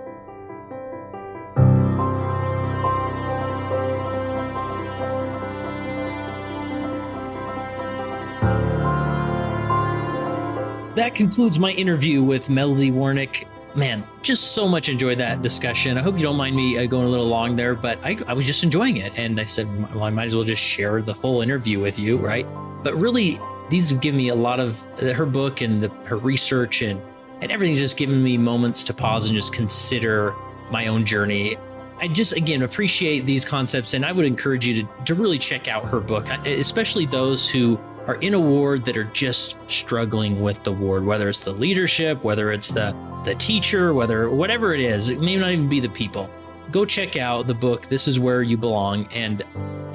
That concludes my interview with Melody Warnick. Man, just so much enjoyed that discussion. I hope you don't mind me going a little long there, but I was just enjoying it. And I said, well, I might as well just share the full interview with you, right? But really, these have given me a lot of her book and her research and everything's just given me moments to pause and just consider my own journey. I just, again, appreciate these concepts, and I would encourage you to really check out her book, especially those who are in a ward that are just struggling with the ward, whether it's the leadership, whether it's the teacher, whatever it is. It may not even be the people. Go check out the book, This Is Where You Belong, and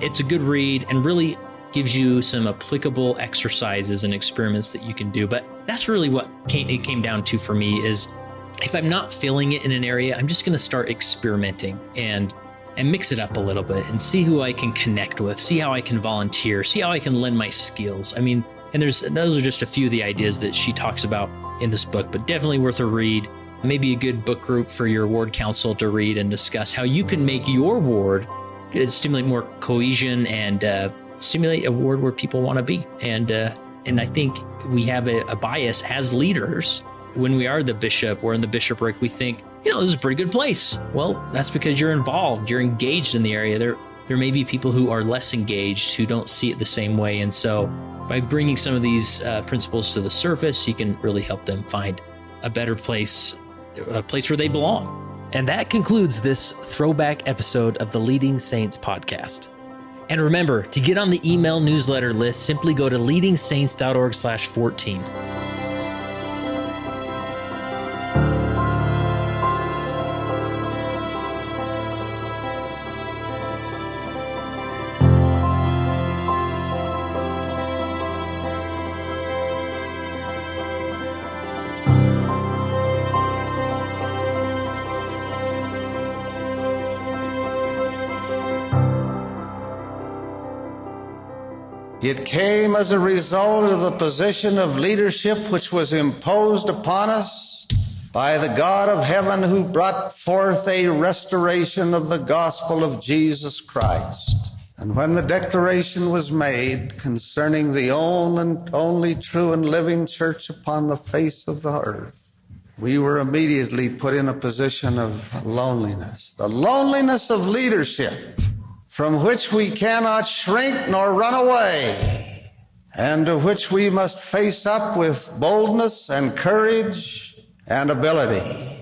it's a good read and really gives you some applicable exercises and experiments that you can do. But that's really what it came down to for me is, if I'm not feeling it in an area, I'm just going to start experimenting and mix it up a little bit and see who I can connect with, see how I can volunteer, see how I can lend my skills. I mean, and those are just a few of the ideas that she talks about in this book, but definitely worth a read. Maybe a good book group for your ward council to read and discuss how you can make your ward stimulate more cohesion and stimulate a ward where people want to be. And I think we have a bias as leaders. When we are the bishop, we're in the bishopric, we think, this is a pretty good place. Well, that's because you're involved, you're engaged in the area. There may be people who are less engaged, who don't see it the same way. And so by bringing some of these principles to the surface, you can really help them find a better place, a place where they belong. And that concludes this throwback episode of the Leading Saints podcast. And remember, to get on the email newsletter list, simply go to leadingsaints.org/14. It came as a result of the position of leadership which was imposed upon us by the God of heaven, who brought forth a restoration of the gospel of Jesus Christ. And when the declaration was made concerning the only true and living church upon the face of the earth, we were immediately put in a position of loneliness, the loneliness of leadership, from which we cannot shrink nor run away, and to which we must face up with boldness and courage and ability.